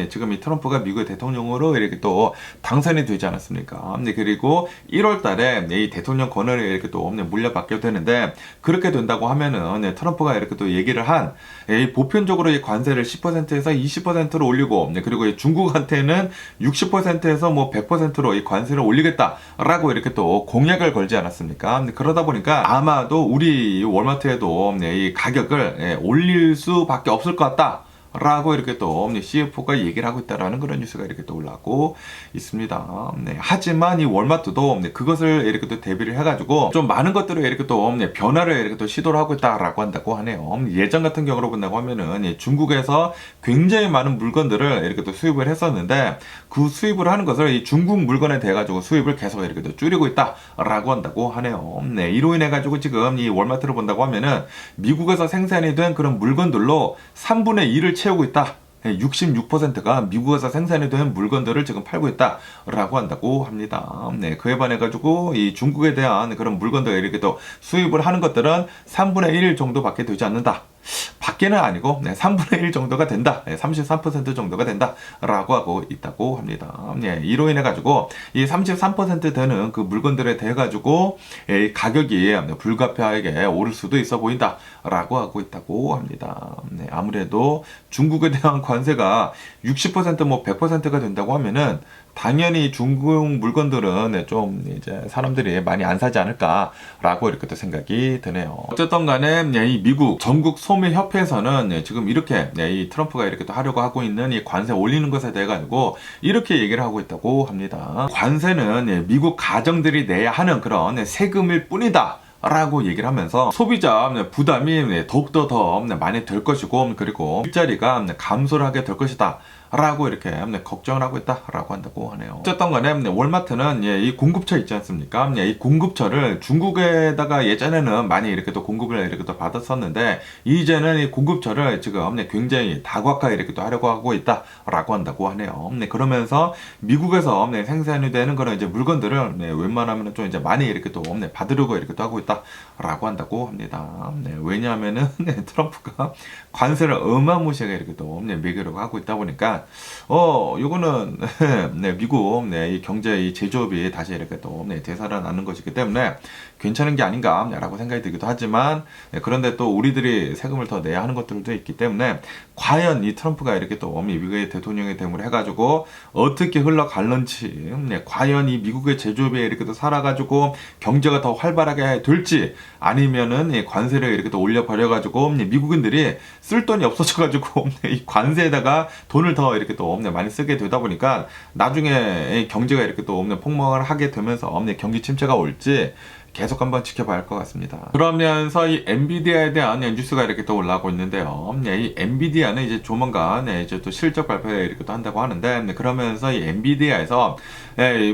지금 이 트럼프가 미국의 대통령으로 이렇게 또 당선이 되지 않았습니까? 그리고 1월 달에 이 대통령 권한을 이렇게 또 물려받게 되는데, 그렇게 된다고 하면은 트럼프가 이렇게 또 얘기를 한 보편적으로 이 관세를 10%에서 20%로 올리고, 그리고 중국한테는 60%에서 뭐 100%로 이 관세를 올리겠다라고 이렇게 또 공약을 걸지 않았습니까? 그러다 보니까 아마도 우리 월마트에도 이 가격을 올릴 수밖에 없을 것 같다 라고 이렇게 또 CFO가 얘기를 하고 있다라는 그런 뉴스가 이렇게 또 올라오고 있습니다. 하지만 이 월마트도 그것을 이렇게 또 대비를 해가지고 좀 많은 것들을 이렇게 또 변화를 이렇게 또 시도를 하고 있다라고 한다고 하네요. 예전 같은 경우로 본다고 하면은 중국에서 굉장히 많은 물건들을 이렇게 또 수입을 했었는데, 그 수입을 하는 것을 이 중국 물건에 대해 가지고 수입을 계속 이렇게 또 줄이고 있다라고 한다고 하네요. 이로 인해 가지고 지금 이 월마트를 본다고 하면은 미국에서 생산이 된 그런 물건들로 3분의 1을 채우고 있다. 66%가 미국에서 생산이 된 물건들을 지금 팔고 있다라고 한다고 합니다. 그에 반해 가지고 이 중국에 대한 그런 물건들 이렇게 또 수입을 하는 것들은 3분의 1 정도밖에 되지 않는다. 밖에는 아니고 3분의 1 정도가 된다. 33% 정도가 된다라고 하고 있다고 합니다. 이로 인해 가지고 이 33% 되는 그 물건들에 대해 가지고 가격이 불가피하게 오를 수도 있어 보인다라고 하고 있다고 합니다. 아무래도 중국에 대한 관세가 60% 뭐 100%가 된다고 하면은 당연히 중국 물건들은 좀 이제 사람들이 많이 안 사지 않을까라고 이렇게 또 생각이 드네요. 어쨌든 간에 이 미국 전국 소매협회에서는 지금 이렇게 이 트럼프가 이렇게 또 하려고 하고 있는 이 관세 올리는 것에 대해 가지고 이렇게 얘기를 하고 있다고 합니다. 관세는 미국 가정들이 내야 하는 그런 세금일 뿐이다 라고 얘기를 하면서 소비자 부담이 더욱더 더 많이 될 것이고, 그리고 일자리가 감소를 하게 될 것이다 라고 이렇게 걱정을 하고 있다라고 한다고 하네요. 어쨌든 간에 월마트는 이 공급처 있지 않습니까? 이 공급처를 중국에다가 예전에는 많이 이렇게 또 공급을 이렇게 또 받았었는데, 이제는 이 공급처를 지금 굉장히 다각화 이렇게 또 하려고 하고 있다라고 한다고 하네요. 그러면서 미국에서 생산이 되는 그런 이제 물건들을 웬만하면 좀 이제 많이 이렇게 또 받으려고 이렇게 또 하고 있다라고 한다고 합니다. 왜냐하면은 트럼프가 관세를 어마무시하게 이렇게 또 매기려고 하고 있다 보니까 요거는 미국 이 경제 이 제조업이 다시 이렇게 또 되살아나는 것이기 때문에 괜찮은 게 아닌가라고 생각이 들기도 하지만, 그런데 또 우리들이 세금을 더 내야 하는 것들도 있기 때문에 과연 이 트럼프가 이렇게 또 미국의 대통령이 됨을 해가지고 어떻게 흘러갈런지, 과연 이 미국의 제조업이 이렇게 또 살아가지고 경제가 더 활발하게 될지, 아니면은 이 관세를 이렇게 또 올려버려가지고 미국인들이 쓸 돈이 없어져가지고 이 관세에다가 돈을 더 이렇게 또 많이 쓰게 되다 보니까 나중에 경제가 이렇게 또 폭망을 하게 되면서 경기 침체가 올지 계속 한번 지켜봐야 할 것 같습니다. 그러면서 이 엔비디아에 대한 뉴스가 이렇게 또 올라오고 있는데요. 이 엔비디아는 이제 조만간 이제 또 실적 발표를 이렇게 또 한다고 하는데, 그러면서 이 엔비디아에서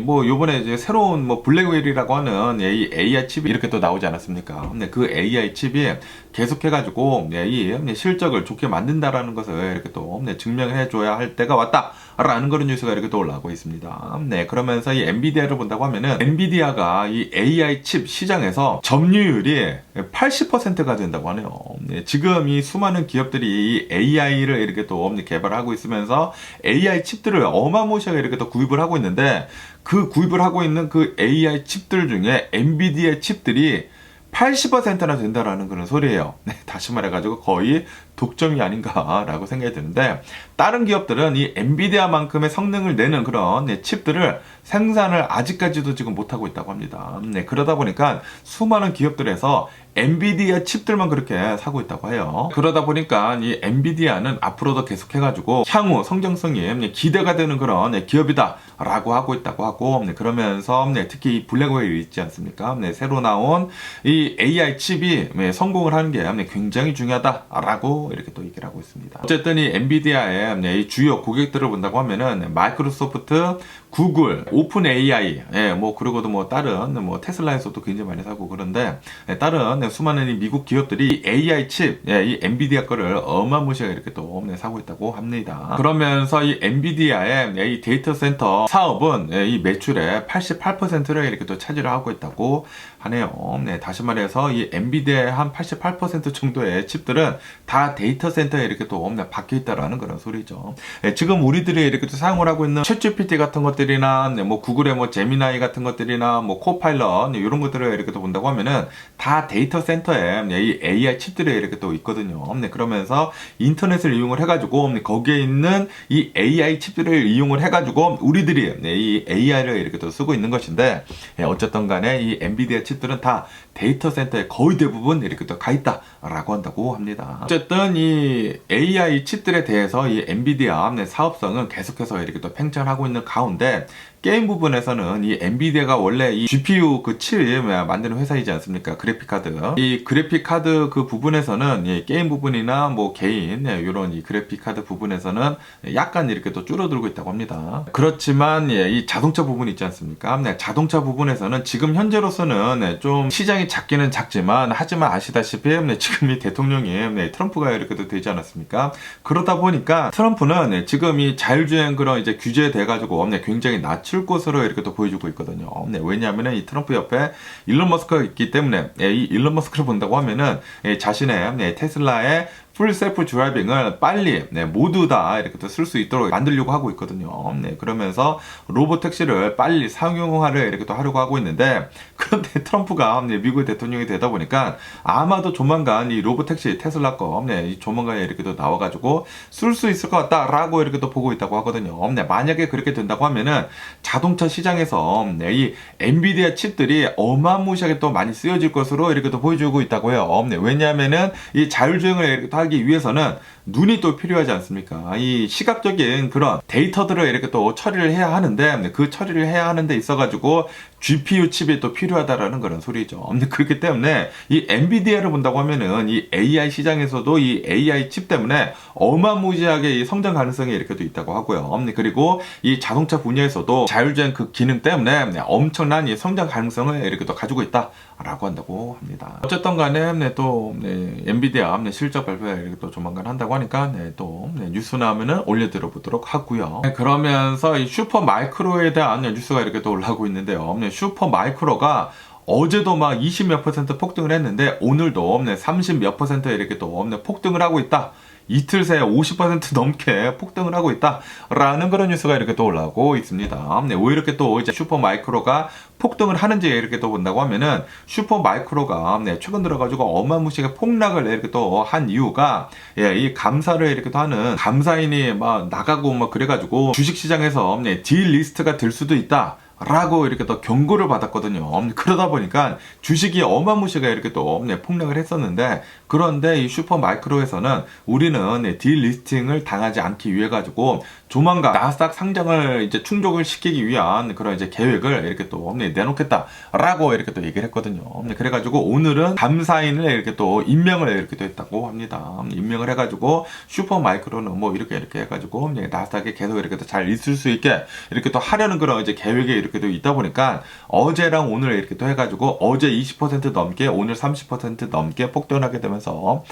뭐 요번에 이제 새로운 뭐 블랙웰이라고 하는 이 AI 칩이 이렇게 또 나오지 않았습니까? 그 AI 칩이 계속해가지고 이 실적을 좋게 만든다라는 것을 이렇게 또 증명해 줘야 할 때가 왔다 라는 그런 뉴스가 이렇게 또 올라오고 있습니다. 네, 그러면서 이 엔비디아를 본다고 하면은 엔비디아가 이 AI 칩 시장에서 점유율이 80%가 된다고 하네요. 네, 지금 이 수많은 기업들이 이 AI를 이렇게 또 개발하고 있으면서 AI 칩들을 어마무시하게 이렇게 또 구입을 하고 있는데 그 구입을 하고 있는 그 AI 칩들 중에 엔비디아 칩들이 80%나 된다라는 그런 소리예요. 네, 다시 말해가지고 거의 독점이 아닌가라고 생각이 드는데 다른 기업들은 이 엔비디아만큼의 성능을 내는 그런 칩들을 생산을 아직까지도 지금 못하고 있다고 합니다. 네, 그러다 보니까 수많은 기업들에서 엔비디아 칩들만 그렇게 사고 있다고 해요. 그러다 보니까 이 엔비디아는 앞으로도 계속해가지고 향후 성장성이 기대가 되는 그런 기업이다 라고 하고 있다고 하고, 그러면서 특히 이 블랙웨일 있지 않습니까? 새로 나온 이 AI 칩이 성공을 하는 게 굉장히 중요하다라고 이렇게 또 얘기를 하고 있습니다. 어쨌든 이 엔비디아의 이 주요 고객들을 본다고 하면은 마이크로소프트, 구글, 오픈 AI, 뭐 그리고도 뭐 다른 뭐 테슬라에서도 굉장히 많이 사고 그런데 다른 수많은 이 미국 기업들이 AI 칩, 이 엔비디아 거를 어마무시하게 이렇게 또 사고 있다고 합니다. 그러면서 이 엔비디아의 이 데이터 센터 사업은 이 매출의 88%를 이렇게 또 차지를 하고 있다고 하네요. 네, 다시 말해서 이 엔비디아의 한 88% 정도의 칩들은 다 데이터 센터에 이렇게 또 박혀 있다라는 그런 소리죠. 지금 우리들이 이렇게 또 사용을 하고 있는 챗GPT 같은 것들이나 뭐 구글의 뭐 제미나이 같은 것들이나 뭐 코파일럿 이런 것들을 이렇게 또 본다고 하면은 다 데이터 센터에 이 AI 칩들이 이렇게 또 있거든요. 그러면서 인터넷을 이용을 해가지고 거기에 있는 이 AI 칩들을 이용을 해가지고 우리들이 이 AI를 이렇게 또 쓰고 있는 것인데 어쨌든 간에 이 엔비디아 칩들은 다 데이터 센터에 거의 대부분 이렇게 또 가 있다라고 한다고 합니다. 어쨌든 이 AI 칩들에 대해서 이 엔비디아 사업성은 계속해서 이렇게 또 팽창하고 있는 가운데 게임 부분에서는 이 엔비디아가 원래 이 GPU 그 칩 만드는 회사이지 않습니까? 그래픽 카드. 이 그래픽 카드 그 부분에서는 이 게임 부분이나 뭐 개인 이런 이 그래픽 카드 부분에서는 약간 이렇게 또 줄어들고 있다고 합니다. 그렇지만 이 자동차 부분 있지 않습니까? 자동차 부분에서는 지금 현재로서는 좀 시장이 작기는 작지만 하지만 아시다시피 지금 이 대통령이 트럼프가 이렇게 또 되지 않았습니까? 그러다 보니까 트럼프는 지금 이 자율주행 그런 이제 규제에 대 가지고 굉장히 낮출 것으로 이렇게 또 보여주고 있거든요. 왜냐하면 이 트럼프 옆에 일론 머스크가 있기 때문에 이 일론 머스크를 본다고 하면은 자신의 테슬라의 풀 셀프 드라이빙을 빨리 모두 다 이렇게 또 쓸 수 있도록 만들려고 하고 있거든요. 그러면서 로봇 택시를 빨리 상용화를 이렇게 또 하려고 하고 있는데 그런데 트럼프가 미국의 대통령이 되다 보니까 아마도 조만간 이 로봇 택시 테슬라 거 조만간 이렇게 또 나와가지고 쓸 수 있을 것 같다라고 이렇게 또 보고 있다고 하거든요. 만약에 그렇게 된다고 하면은 자동차 시장에서 이 엔비디아 칩들이 어마무시하게 또 많이 쓰여질 것으로 이렇게 또 보여주고 있다고 해요. 왜냐하면은 이 자율주행을 이렇게 또 하기 위해서는 눈이 또 필요하지 않습니까? 이 시각적인 그런 데이터들을 이렇게 또 처리를 해야 하는데 그 처리를 해야 하는 데 있어가지고 GPU 칩이 또 필요하다라는 그런 소리죠. 그렇기 때문에 이 엔비디아를 본다고 하면은 이 AI 시장에서도 이 AI 칩 때문에 어마무시하게 이 성장 가능성이 이렇게 또 있다고 하고요. 그리고 이 자동차 분야에서도 자율주행 그 기능 때문에 엄청난 이 성장 가능성을 이렇게 또 가지고 있다라고 한다고 합니다. 어쨌든 간에 또 엔비디아 실적 발표 이렇게 또 조만간 한다고 하니까 또 뉴스 나오면은 올려드려 보도록 하고요. 그러면서 이 슈퍼 마이크로에 대한 뉴스가 이렇게 또 올라오고 있는데요. 슈퍼 마이크로가 어제도 막 20몇 % 폭등을 했는데 오늘도 30몇 % 이렇게 또 폭등을 하고 있다. 이틀 새에 50% 넘게 폭등을 하고 있다라는 그런 뉴스가 이렇게 또 올라오고 있습니다. 왜 이렇게 또 이제 슈퍼 마이크로가 폭등을 하는지 이렇게 또 본다고 하면은 슈퍼 마이크로가 최근 들어가지고 어마무시하게 폭락을 이렇게 또 한 이유가 이 감사를 이렇게 또 하는 감사인이 막 나가고 막 그래가지고 주식시장에서 딜리스트가 될 수도 있다. 라고 이렇게 또 경고를 받았거든요. 그러다 보니까 주식이 어마무시하게 이렇게 또 폭락을 했었는데 그런데 이 슈퍼 마이크로에서는 우리는 딜리스팅을 당하지 않기 위해 가지고 조만간 나스닥 상장을 이제 충족을 시키기 위한 그런 이제 계획을 이렇게 또 내놓겠다라고 이렇게 또 얘기를 했거든요. 그래가지고 오늘은 감사인을 이렇게 또 임명을 이렇게 또 했다고 합니다. 임명을 해가지고 슈퍼 마이크로는 뭐 이렇게 해가지고 나스닥에 계속 이렇게 또 잘 있을 수 있게 이렇게 또 하려는 그런 이제 계획이 이렇게 또 있다 보니까 어제랑 오늘 이렇게 또 해가지고 어제 20% 넘게 오늘 30% 넘게 폭등하게 되면서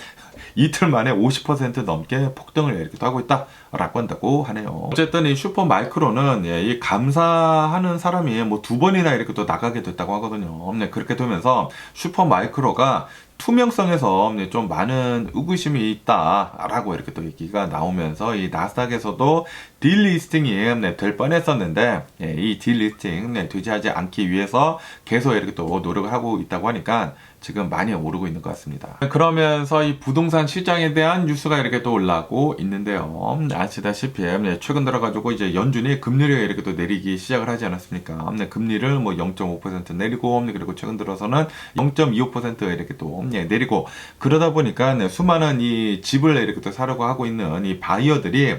이틀 만에 50% 넘게 폭등을 이렇게 하고 있다라고 한다고 하네요. 어쨌든 이 슈퍼마이크로는 이 감사하는 사람이 뭐 2번이나 이렇게 또 나가게 됐다고 하거든요. 그렇게 되면서 슈퍼마이크로가 투명성에서 좀 많은 의구심이 있다라고 이렇게 또 얘기가 나오면서 이 나스닥에서도 딜리스팅이 될 뻔했었는데 이 딜리스팅 되지 않기 위해서 계속 이렇게 또 노력을 하고 있다고 하니까 지금 많이 오르고 있는 것 같습니다. 그러면서 이 부동산 시장에 대한 뉴스가 이렇게 또 올라오고 있는데요. 아시다시피 최근 들어가지고 이제 연준이 금리를 이렇게 또 내리기 시작을 하지 않았습니까? 금리를 뭐 0.5% 내리고 그리고 최근 들어서는 0.25% 이렇게 또 내리고 그러다 보니까 수많은 이 집을 이렇게 또 사려고 하고 있는 이 바이어들이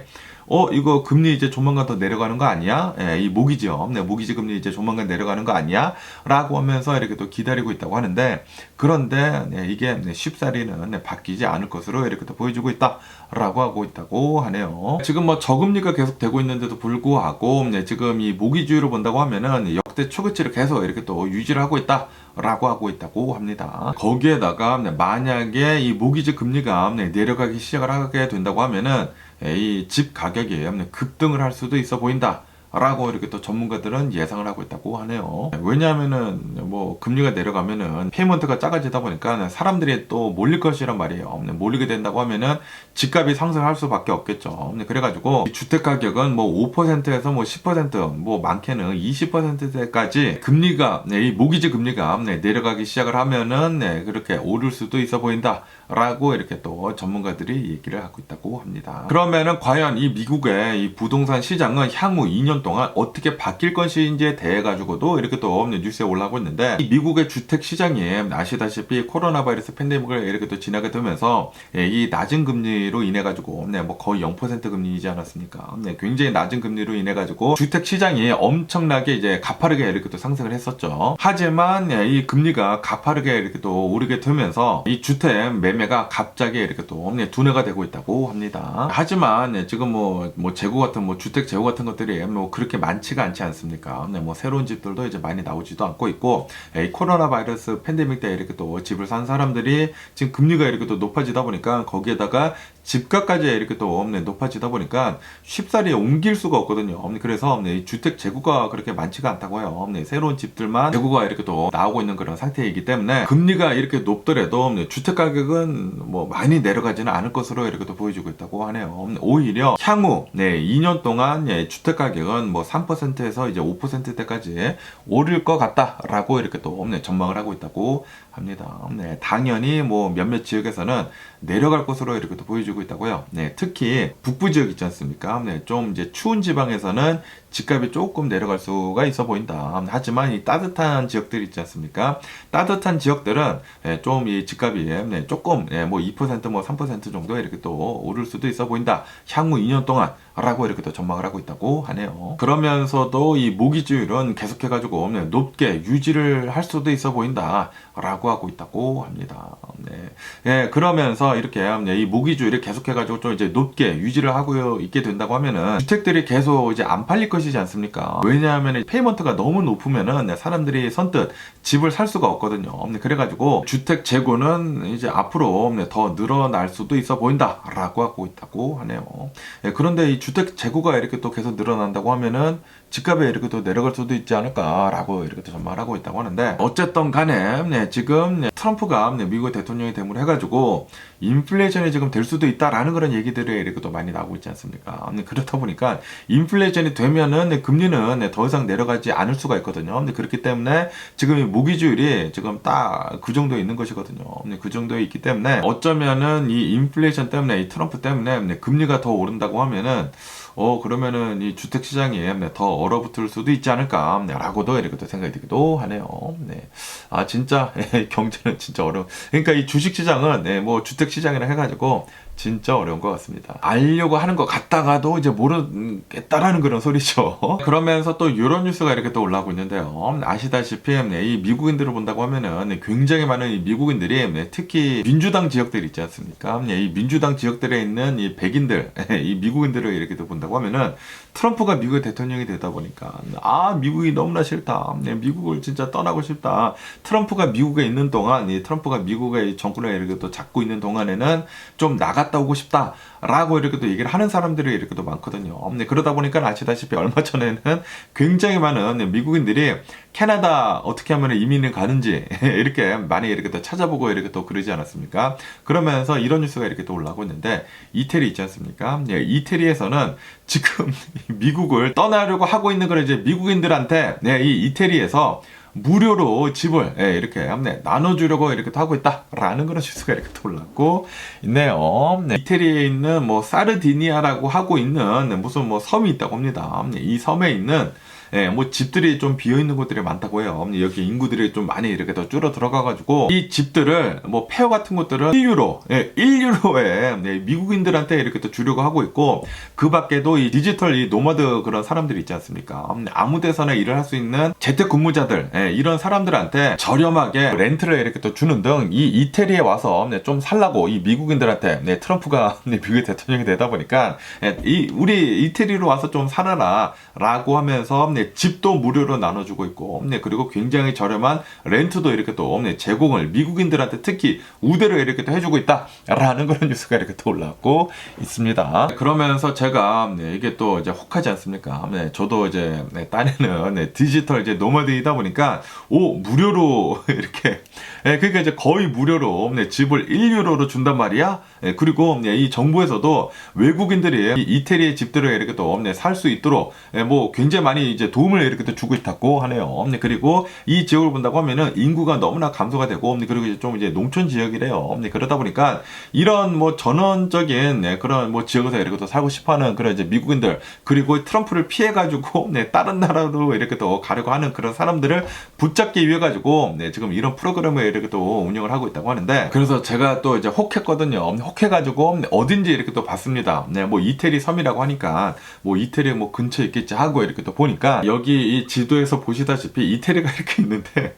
이거 금리 이제 조만간 더 내려가는 거 아니야? 이 모기지요. 모기지 금리 이제 조만간 내려가는 거 아니야? 라고 하면서 이렇게 또 기다리고 있다고 하는데, 그런데 이게 쉽사리는 바뀌지 않을 것으로 이렇게 또 보여주고 있다라고 하고 있다고 하네요. 지금 뭐 저금리가 계속 되고 있는데도 불구하고, 지금 이 모기지로 본다고 하면은 역대 초기치를 계속 이렇게 또 유지를 하고 있다. 라고 하고 있다고 합니다. 거기에다가 만약에 이 모기지 금리가 내려가기 시작을 하게 된다고 하면은 이 집 가격이 급등을 할 수도 있어 보인다. 라고 이렇게 또 전문가들은 예상을 하고 있다고 하네요. 왜냐하면은 뭐 금리가 내려가면은 페이먼트가 작아지다 보니까 사람들이 또 몰릴 것이란 말이에요. 몰리게 된다고 하면은 집값이 상승할 수밖에 없겠죠. 그래가지고 주택 가격은 뭐 5%에서 뭐 10%, 뭐 많게는 20%대까지 금리가 이 모기지 금리가 내려가기 시작을 하면은 그렇게 오를 수도 있어 보인다. 라고 이렇게 또 전문가들이 얘기를 하고 있다고 합니다. 그러면은 과연 이 미국의 이 부동산 시장은 향후 2년 동안 어떻게 바뀔 것인지에 대해 가지고도 이렇게 또 뉴스에 올라오고 있는데, 이 미국의 주택 시장이 아시다시피 코로나 바이러스 팬데믹을 이렇게 또 지나게 되면서 이 낮은 금리로 인해 가지고 뭐 거의 0% 금리이지 않았습니까? 굉장히 낮은 금리로 인해 가지고 주택 시장이 엄청나게 이제 가파르게 이렇게 또 상승을 했었죠. 하지만 이 금리가 가파르게 이렇게 또 오르게 되면서 이 주택 매매가 갑자기 이렇게 또 둔화가 되고 있다고 합니다. 하지만 지금 뭐 재고 같은 뭐 주택 재고 같은 것들이 뭐 그렇게 많지가 않지 않습니까? 뭐 새로운 집들도 이제 많이 나오지도 않고 있고, 이 코로나 바이러스 팬데믹 때 이렇게 또 집을 산 사람들이 지금 금리가 이렇게 또 높아지다 보니까 거기에다가 집값까지 이렇게 또 높아지다 보니까 쉽사리 옮길 수가 없거든요. 그래서 이 주택 재고가 그렇게 많지가 않다고 해요. 새로운 집들만 재고가 이렇게 또 나오고 있는 그런 상태이기 때문에 금리가 이렇게 높더라도 주택 가격은 뭐 많이 내려가지는 않을 것으로 이렇게 또 보여주고 있다고 하네요. 오히려 향후 2년 동안 주택 가격은 뭐 3%에서 이제 5%대까지 오를 것 같다라고 이렇게 또 전망을 하고 있다고 합니다. 당연히 뭐 몇몇 지역에서는 내려갈 것으로 이렇게 또 보여주고 있다고요. 특히 북부 지역 있지 않습니까? 좀 이제 추운 지방에서는 집값이 조금 내려갈 수가 있어 보인다. 하지만 이 따뜻한 지역들 있지 않습니까? 따뜻한 지역들은 좀 이 집값이 조금 뭐 2% 뭐 3% 정도 이렇게 또 오를 수도 있어 보인다. 향후 2년 동안 라고 이렇게 또 전망을 하고 있다고 하네요. 그러면서도 이 모기지율은 계속해가지고 높게 유지를 할 수도 있어 보인다 라고 하고 있다고 합니다. 그러면서 이렇게 이 모기지율이 계속해가지고 좀 이제 높게 유지를 하고 있게 된다고 하면은 주택들이 계속 이제 안 팔릴 것이지 않습니까? 왜냐하면 페이먼트가 너무 높으면은 사람들이 선뜻 집을 살 수가 없거든요. 그래가지고 주택 재고는 이제 앞으로 더 늘어날 수도 있어 보인다 라고 하고 있다고 하네요. 그런데 이 주택 재고가 이렇게 또 계속 늘어난다고 하면은 집값이 이렇게 또 내려갈 수도 있지 않을까라고 이렇게 또 전망을 하고 있다고 하는데, 어쨌든 간에 지금 트럼프가 미국의 대통령이 됨으로 해가지고 인플레이션이 지금 될 수도 있다라는 그런 얘기들이 이렇게 또 많이 나오고 있지 않습니까? 그렇다 보니까 인플레이션이 되면은 금리는 더 이상 내려가지 않을 수가 있거든요. 그렇기 때문에 지금 이 모기지율이 지금 딱 그 정도에 있는 것이거든요. 그 정도에 있기 때문에 어쩌면은 이 인플레이션 때문에 이 트럼프 때문에 금리가 더 오른다고 하면은 그러면은 이 주택 시장이 더 얼어붙을 수도 있지 않을까 라고도 이렇게 또 생각이 들기도 하네요. 진짜 경제는 진짜 어려워. 그러니까 이 주식 시장은 뭐 주택 시장이라 해가지고 진짜 어려운 것 같습니다. 알려고 하는 것 같다가도 이제 모르겠다라는 그런 소리죠. 그러면서 또 이런 뉴스가 이렇게 또 올라오고 있는데요. 아시다시피 이 미국인들을 본다고 하면은 굉장히 많은 이 미국인들이 특히 민주당 지역들 있지 않습니까? 이 민주당 지역들에 있는 이 백인들, 이 미국인들을 이렇게 또 본다고 하면은 트럼프가 미국의 대통령이 되다 보니까 미국이 너무나 싫다. 미국을 진짜 떠나고 싶다. 트럼프가 미국에 있는 동안 이 트럼프가 미국의 정권을 이렇게 또 잡고 있는 동안에는 좀 나갔다 오고 싶다. 라고 이렇게 또 얘기를 하는 사람들이 이렇게 또 많거든요. 그러다 보니까 아시다시피 얼마 전에는 굉장히 많은 미국인들이 캐나다 어떻게 하면 이민을 가는지 이렇게 많이 이렇게 또 찾아보고 이렇게 또 그러지 않았습니까? 그러면서 이런 뉴스가 이렇게 또 올라오고 있는데 이태리 있지 않습니까? 이태리에서는 지금 미국을 떠나려고 하고 있는 그런 이제 미국인들한테 이 이태리에서 무료로 집을 이렇게 나눠주려고 이렇게 또 하고 있다라는 그런 뉴스가 이렇게 또 올랐고 있네요. 이태리에 있는 뭐 사르디니아라고 하고 있는 무슨 뭐 섬이 있다고 합니다. 이 섬에 있는 뭐 집들이 좀 비어있는 곳들이 많다고 해요. 여기 인구들이 좀 많이 이렇게 더 줄어 들어가가지고 이 집들을 뭐 폐허 같은 것들은 1유로에 미국인들한테 이렇게 또 주려고 하고 있고 그 밖에도 이 디지털 이 노마드 그런 사람들이 있지 않습니까? 아무 데서나 일을 할 수 있는 재택근무자들 이런 사람들한테 저렴하게 렌트를 이렇게 또 주는 등 이 이태리에 와서 좀 살라고 이 미국인들한테 트럼프가 미국의 대통령이 되다 보니까 우리 이태리로 와서 좀 살아라 라고 하면서 집도 무료로 나눠주고 있고 그리고 굉장히 저렴한 렌트도 이렇게 또 제공을 미국인들한테 특히 우대로 이렇게 또 해주고 있다라는 그런 뉴스가 이렇게 또 올라오고 있습니다. 그러면서 제가 이게 또 이제 혹하지 않습니까? 저도 이제 딴에는 디지털 이제 노마드이다 보니까 무료로 이렇게 그러니까 이제 거의 무료로 집을 1유로로 준단 말이야. 그리고 이 정부에서도 외국인들이 이태리의 집들을 이렇게 또 살 수 있도록 뭐 굉장히 많이 이제 도움을 이렇게 또 주고 있다고 하네요. 그리고 이 지역을 본다고 하면은 인구가 너무나 감소가 되고 그리고 이제 좀 이제 농촌 지역이래요. 그러다 보니까 이런 뭐 전원적인 그런 뭐 지역에서 이렇게 또 살고 싶어하는 그런 이제 미국인들 그리고 트럼프를 피해 가지고 다른 나라로 이렇게 또 가려고 하는 그런 사람들을 붙잡기 위해 가지고 지금 이런 프로그램을 이렇게 또 운영을 하고 있다고 하는데 그래서 제가 또 이제 혹했거든요. 혹해가지고 어딘지 이렇게 또 봤습니다. 뭐 이태리 섬이라고 하니까 뭐 이태리 뭐 근처에 있겠지 하고 이렇게 또 보니까 여기 이 지도에서 보시다시피 이태리가 이렇게 있는데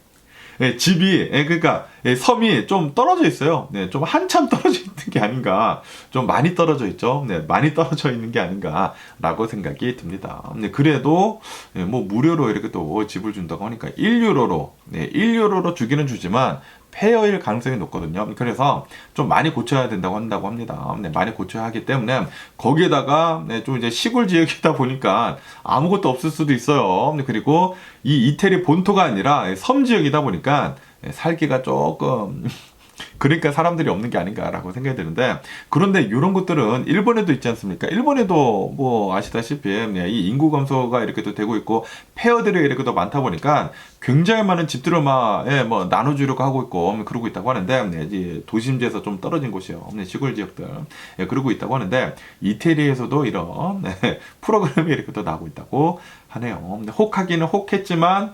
집이 그러니까 섬이 좀 떨어져 있어요. 좀 한참 떨어져 있는 게 아닌가, 좀 많이 떨어져 있죠. 많이 떨어져 있는 게 아닌가라고 생각이 듭니다. 그래도 뭐 무료로 이렇게 또 집을 준다고 하니까 1유로로 주기는 주지만 폐허일 가능성이 높거든요. 그래서 좀 많이 고쳐야 된다고 한다고 합니다. 많이 고쳐야 하기 때문에 거기에다가 좀 이제 시골 지역이다 보니까 아무것도 없을 수도 있어요. 그리고 이 이태리 본토가 아니라 섬 지역이다 보니까 살기가 조금 그러니까 사람들이 없는 게 아닌가라고 생각이 드는데 그런데 이런 것들은 일본에도 있지 않습니까? 일본에도 뭐 아시다시피 이 인구 감소가 이렇게 또 되고 있고 폐허들이 이렇게 또 많다 보니까 굉장히 많은 집들을 뭐 나눠주려고 하고 있고 그러고 있다고 하는데 이제 도심지에서 좀 떨어진 곳이요. 시골 지역들 그러고 있다고 하는데 이태리에서도 이런 프로그램이 이렇게 또 나오고 있다고 하네요. 혹하기는 혹했지만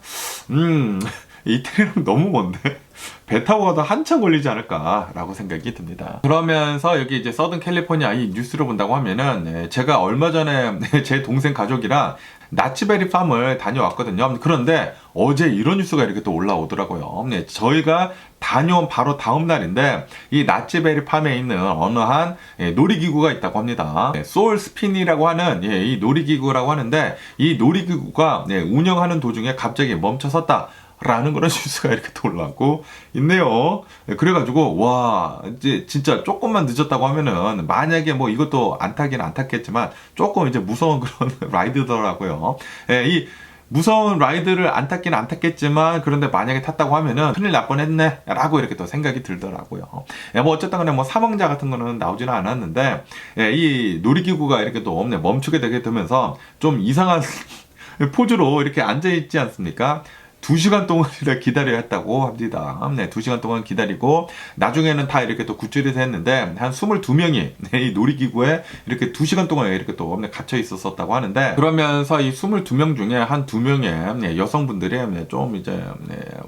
이태리는 너무 먼데 배 타고 가도 한참 걸리지 않을까라고 생각이 듭니다. 그러면서 여기 이제 서든 캘리포니아 이 뉴스를 본다고 하면은 제가 얼마 전에 제 동생 가족이랑 나치베리 팜을 다녀왔거든요. 그런데 어제 이런 뉴스가 이렇게 또 올라오더라고요. 저희가 다녀온 바로 다음 날인데 이 나치베리 팜에 있는 어느 한 놀이기구가 있다고 합니다. 소울 스핀이라고 하는 이 놀이기구라고 하는데 이 놀이기구가 운영하는 도중에 갑자기 멈춰섰다. 라는 그런 뉴스가 이렇게 또 올라오고 있네요. 그래가지고 와 이제 진짜 조금만 늦었다고 하면은 만약에 뭐 이것도 안 타긴 안 탔겠지만 조금 이제 무서운 그런 라이드더라고요. 이 무서운 라이드를 안 탔긴 안 탔겠지만 그런데 만약에 탔다고 하면은 큰일 날 뻔했네 라고 이렇게 또 생각이 들더라고요. 뭐 어쨌든 간에 뭐 사망자 같은 거는 나오지는 않았는데 이 놀이기구가 이렇게 또 멈추게 되게 되면서 좀 이상한 포즈로 이렇게 앉아있지 않습니까? 2시간 동안이나 기다려야 했다고 합니다. 네, 2시간 동안 기다리고 나중에는 다 이렇게 또 굿줄이 됐는데 한 22명이 이 놀이기구에 이렇게 2시간 동안 이렇게 또 갇혀 있었다고 하는데, 그러면서 이 22명 중에 한 2명의 여성분들이 좀 이제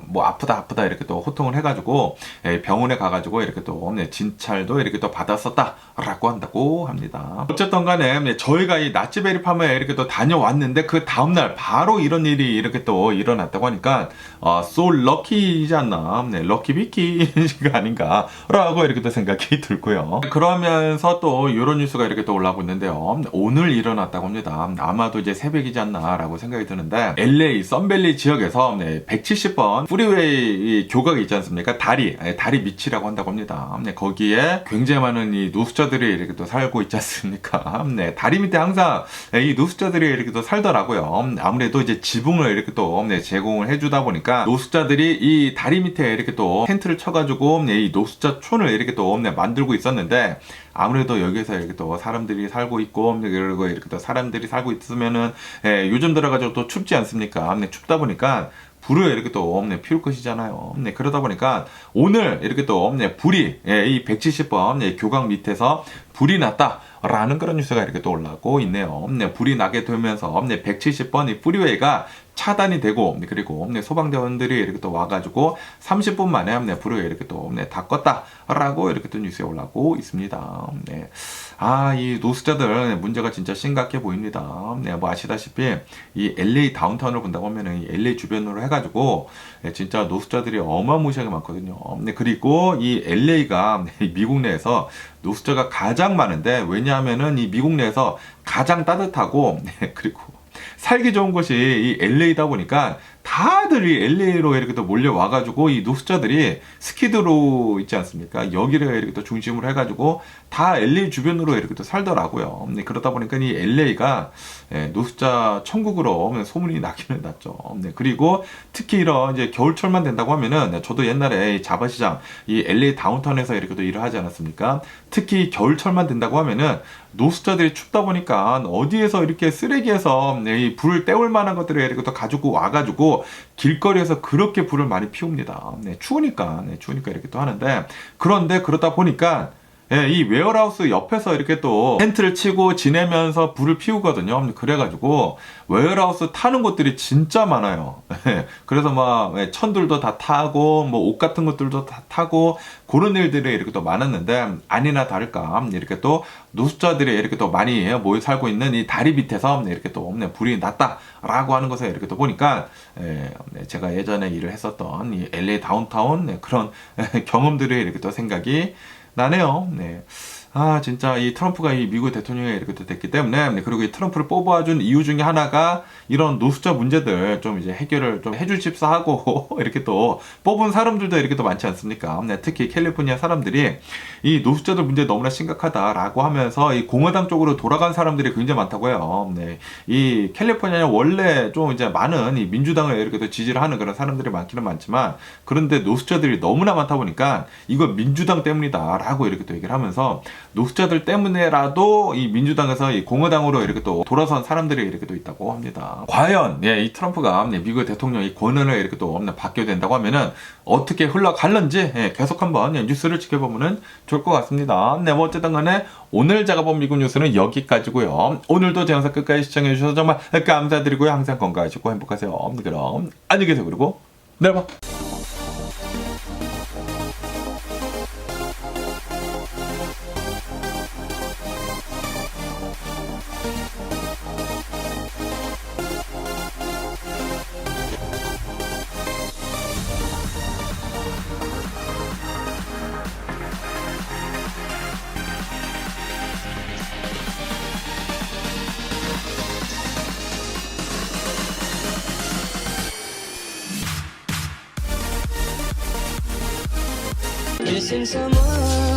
뭐 아프다 이렇게 또 호통을 해가지고 병원에 가가지고 이렇게 또 진찰도 이렇게 또 받았었다라고 한다고 합니다. 어쨌든 간에 저희가 이 나치베리팜에 이렇게 또 다녀왔는데 그 다음날 바로 이런 일이 이렇게 또 일어났다고 하니까 so lucky이지 않나, 럭키 비키가 아닌가라고 이렇게 또 생각이 들고요. 그러면서 또 이런 뉴스가 이렇게 또 올라오고 있는데요. 오늘 일어났다고 합니다. 아마도 이제 새벽이지 않나라고 생각이 드는데, LA 썬밸리 지역에서 170번 프리웨이 교각이 있지 않습니까? 다리 밑이라고 한다고 합니다. 거기에 굉장히 많은 이 노숙자들이 이렇게 또 살고 있지 않습니까? 다리 밑에 항상 이 노숙자들이 이렇게 또 살더라고요. 아무래도 이제 지붕을 이렇게 또 제공을 해주다 보니까 노숙자들이 이 다리 밑에 이렇게 또 텐트를 쳐가지고 이 노숙자 촌을 이렇게 또 만들고 있었는데, 아무래도 여기서 이렇게 또 사람들이 살고 있고, 그리고 이렇게 또 사람들이 살고 있으면은 요즘 들어가지고 또 춥지 않습니까? 춥다 보니까 불을 이렇게 또 피울 것이잖아요. 그러다 보니까 오늘 이렇게 또 불이 이 170번 교각 밑에서 불이 났다라는 그런 뉴스가 이렇게 또 올라오고 있네요. 불이 나게 되면서 170번 이 프리웨이가 차단이 되고, 그리고 소방대원들이 이렇게 또 와가지고 30분 만에 불을 이렇게 또 다 껐다라고 이렇게 또 뉴스에 올라오고 있습니다. 이 노숙자들 문제가 진짜 심각해 보입니다. 뭐 아시다시피 이 LA 다운타운을 본다고 하면은 이 LA 주변으로 해가지고 진짜 노숙자들이 어마무시하게 많거든요. 그리고 이 LA가 미국 내에서 노숙자가 가장 많은데, 왜냐하면은 이 미국 내에서 가장 따뜻하고, 그리고 살기 좋은 곳이 이 LA다 보니까 다들 이 LA로 이렇게 또 몰려와가지고 이 노숙자들이 스키드로 있지 않습니까? 여기를 이렇게 또 중심으로 해가지고 다 LA 주변으로 이렇게 또 살더라고요. 그러다 보니까 이 LA가 노숙자 천국으로 소문이 나기는 났죠. 그리고 특히 이런 이제 겨울철만 된다고 하면은, 저도 옛날에 이 자바시장 이 LA 다운타운에서 이렇게 또 일을 하지 않았습니까? 특히 겨울철만 된다고 하면은 노숙자들이 춥다 보니까 어디에서 이렇게 쓰레기에서 이 불을 때울 만한 것들을 이렇게 또 가지고 와가지고 길거리에서 그렇게 불을 많이 피웁니다. 추우니까 이렇게 또 하는데, 그런데 그러다 보니까 이 웨어하우스 옆에서 이렇게 또 텐트를 치고 지내면서 불을 피우거든요. 그래가지고 웨어하우스 타는 곳들이 진짜 많아요. 그래서 막 천들도 다 타고 뭐 옷 같은 것들도 다 타고 그런 일들이 이렇게 또 많았는데, 아니나 다를까 이렇게 또 노숙자들이 이렇게 또 많이 모여 살고 있는 이 다리 밑에서 이렇게 또 불이 났다라고 하는 것을 이렇게 또 보니까, 제가 예전에 일을 했었던 이 LA 다운타운 그런 경험들이 이렇게 또 생각이 나네요. 진짜 이 트럼프가 이 미국 대통령이 이렇게 됐기 때문에, 그리고 이 트럼프를 뽑아준 이유 중에 하나가 이런 노숙자 문제들 좀 이제 해결을 좀 해주십사 하고 이렇게 또 뽑은 사람들도 이렇게 또 많지 않습니까? 특히 캘리포니아 사람들이 이 노숙자들 문제 너무나 심각하다라고 하면서 이 공화당 쪽으로 돌아간 사람들이 굉장히 많다고 해요. 이 캘리포니아는 원래 좀 이제 많은 이 민주당을 이렇게 또 지지를 하는 그런 사람들이 많기는 많지만, 그런데 노숙자들이 너무나 많다 보니까 이거 민주당 때문이다라고 이렇게 또 얘기를 하면서, 노숙자들 때문에라도 이 민주당에서 이 공화당으로 이렇게 또 돌아선 사람들이 이렇게 또 있다고 합니다. 과연 이 트럼프가 미국 대통령이 권한을 이렇게 또 받게 된다고 하면은 어떻게 흘러갈는지 계속 한번 뉴스를 지켜보면은 좋을 것 같습니다. 뭐 어쨌든 간에 오늘 제가 본 미국 뉴스는 여기까지고요. 오늘도 제 영상 끝까지 시청해 주셔서 정말 감사드리고요. 항상 건강하시고 행복하세요. 그럼 안녕히 계세요. 그리고 내일 봐. Missing someone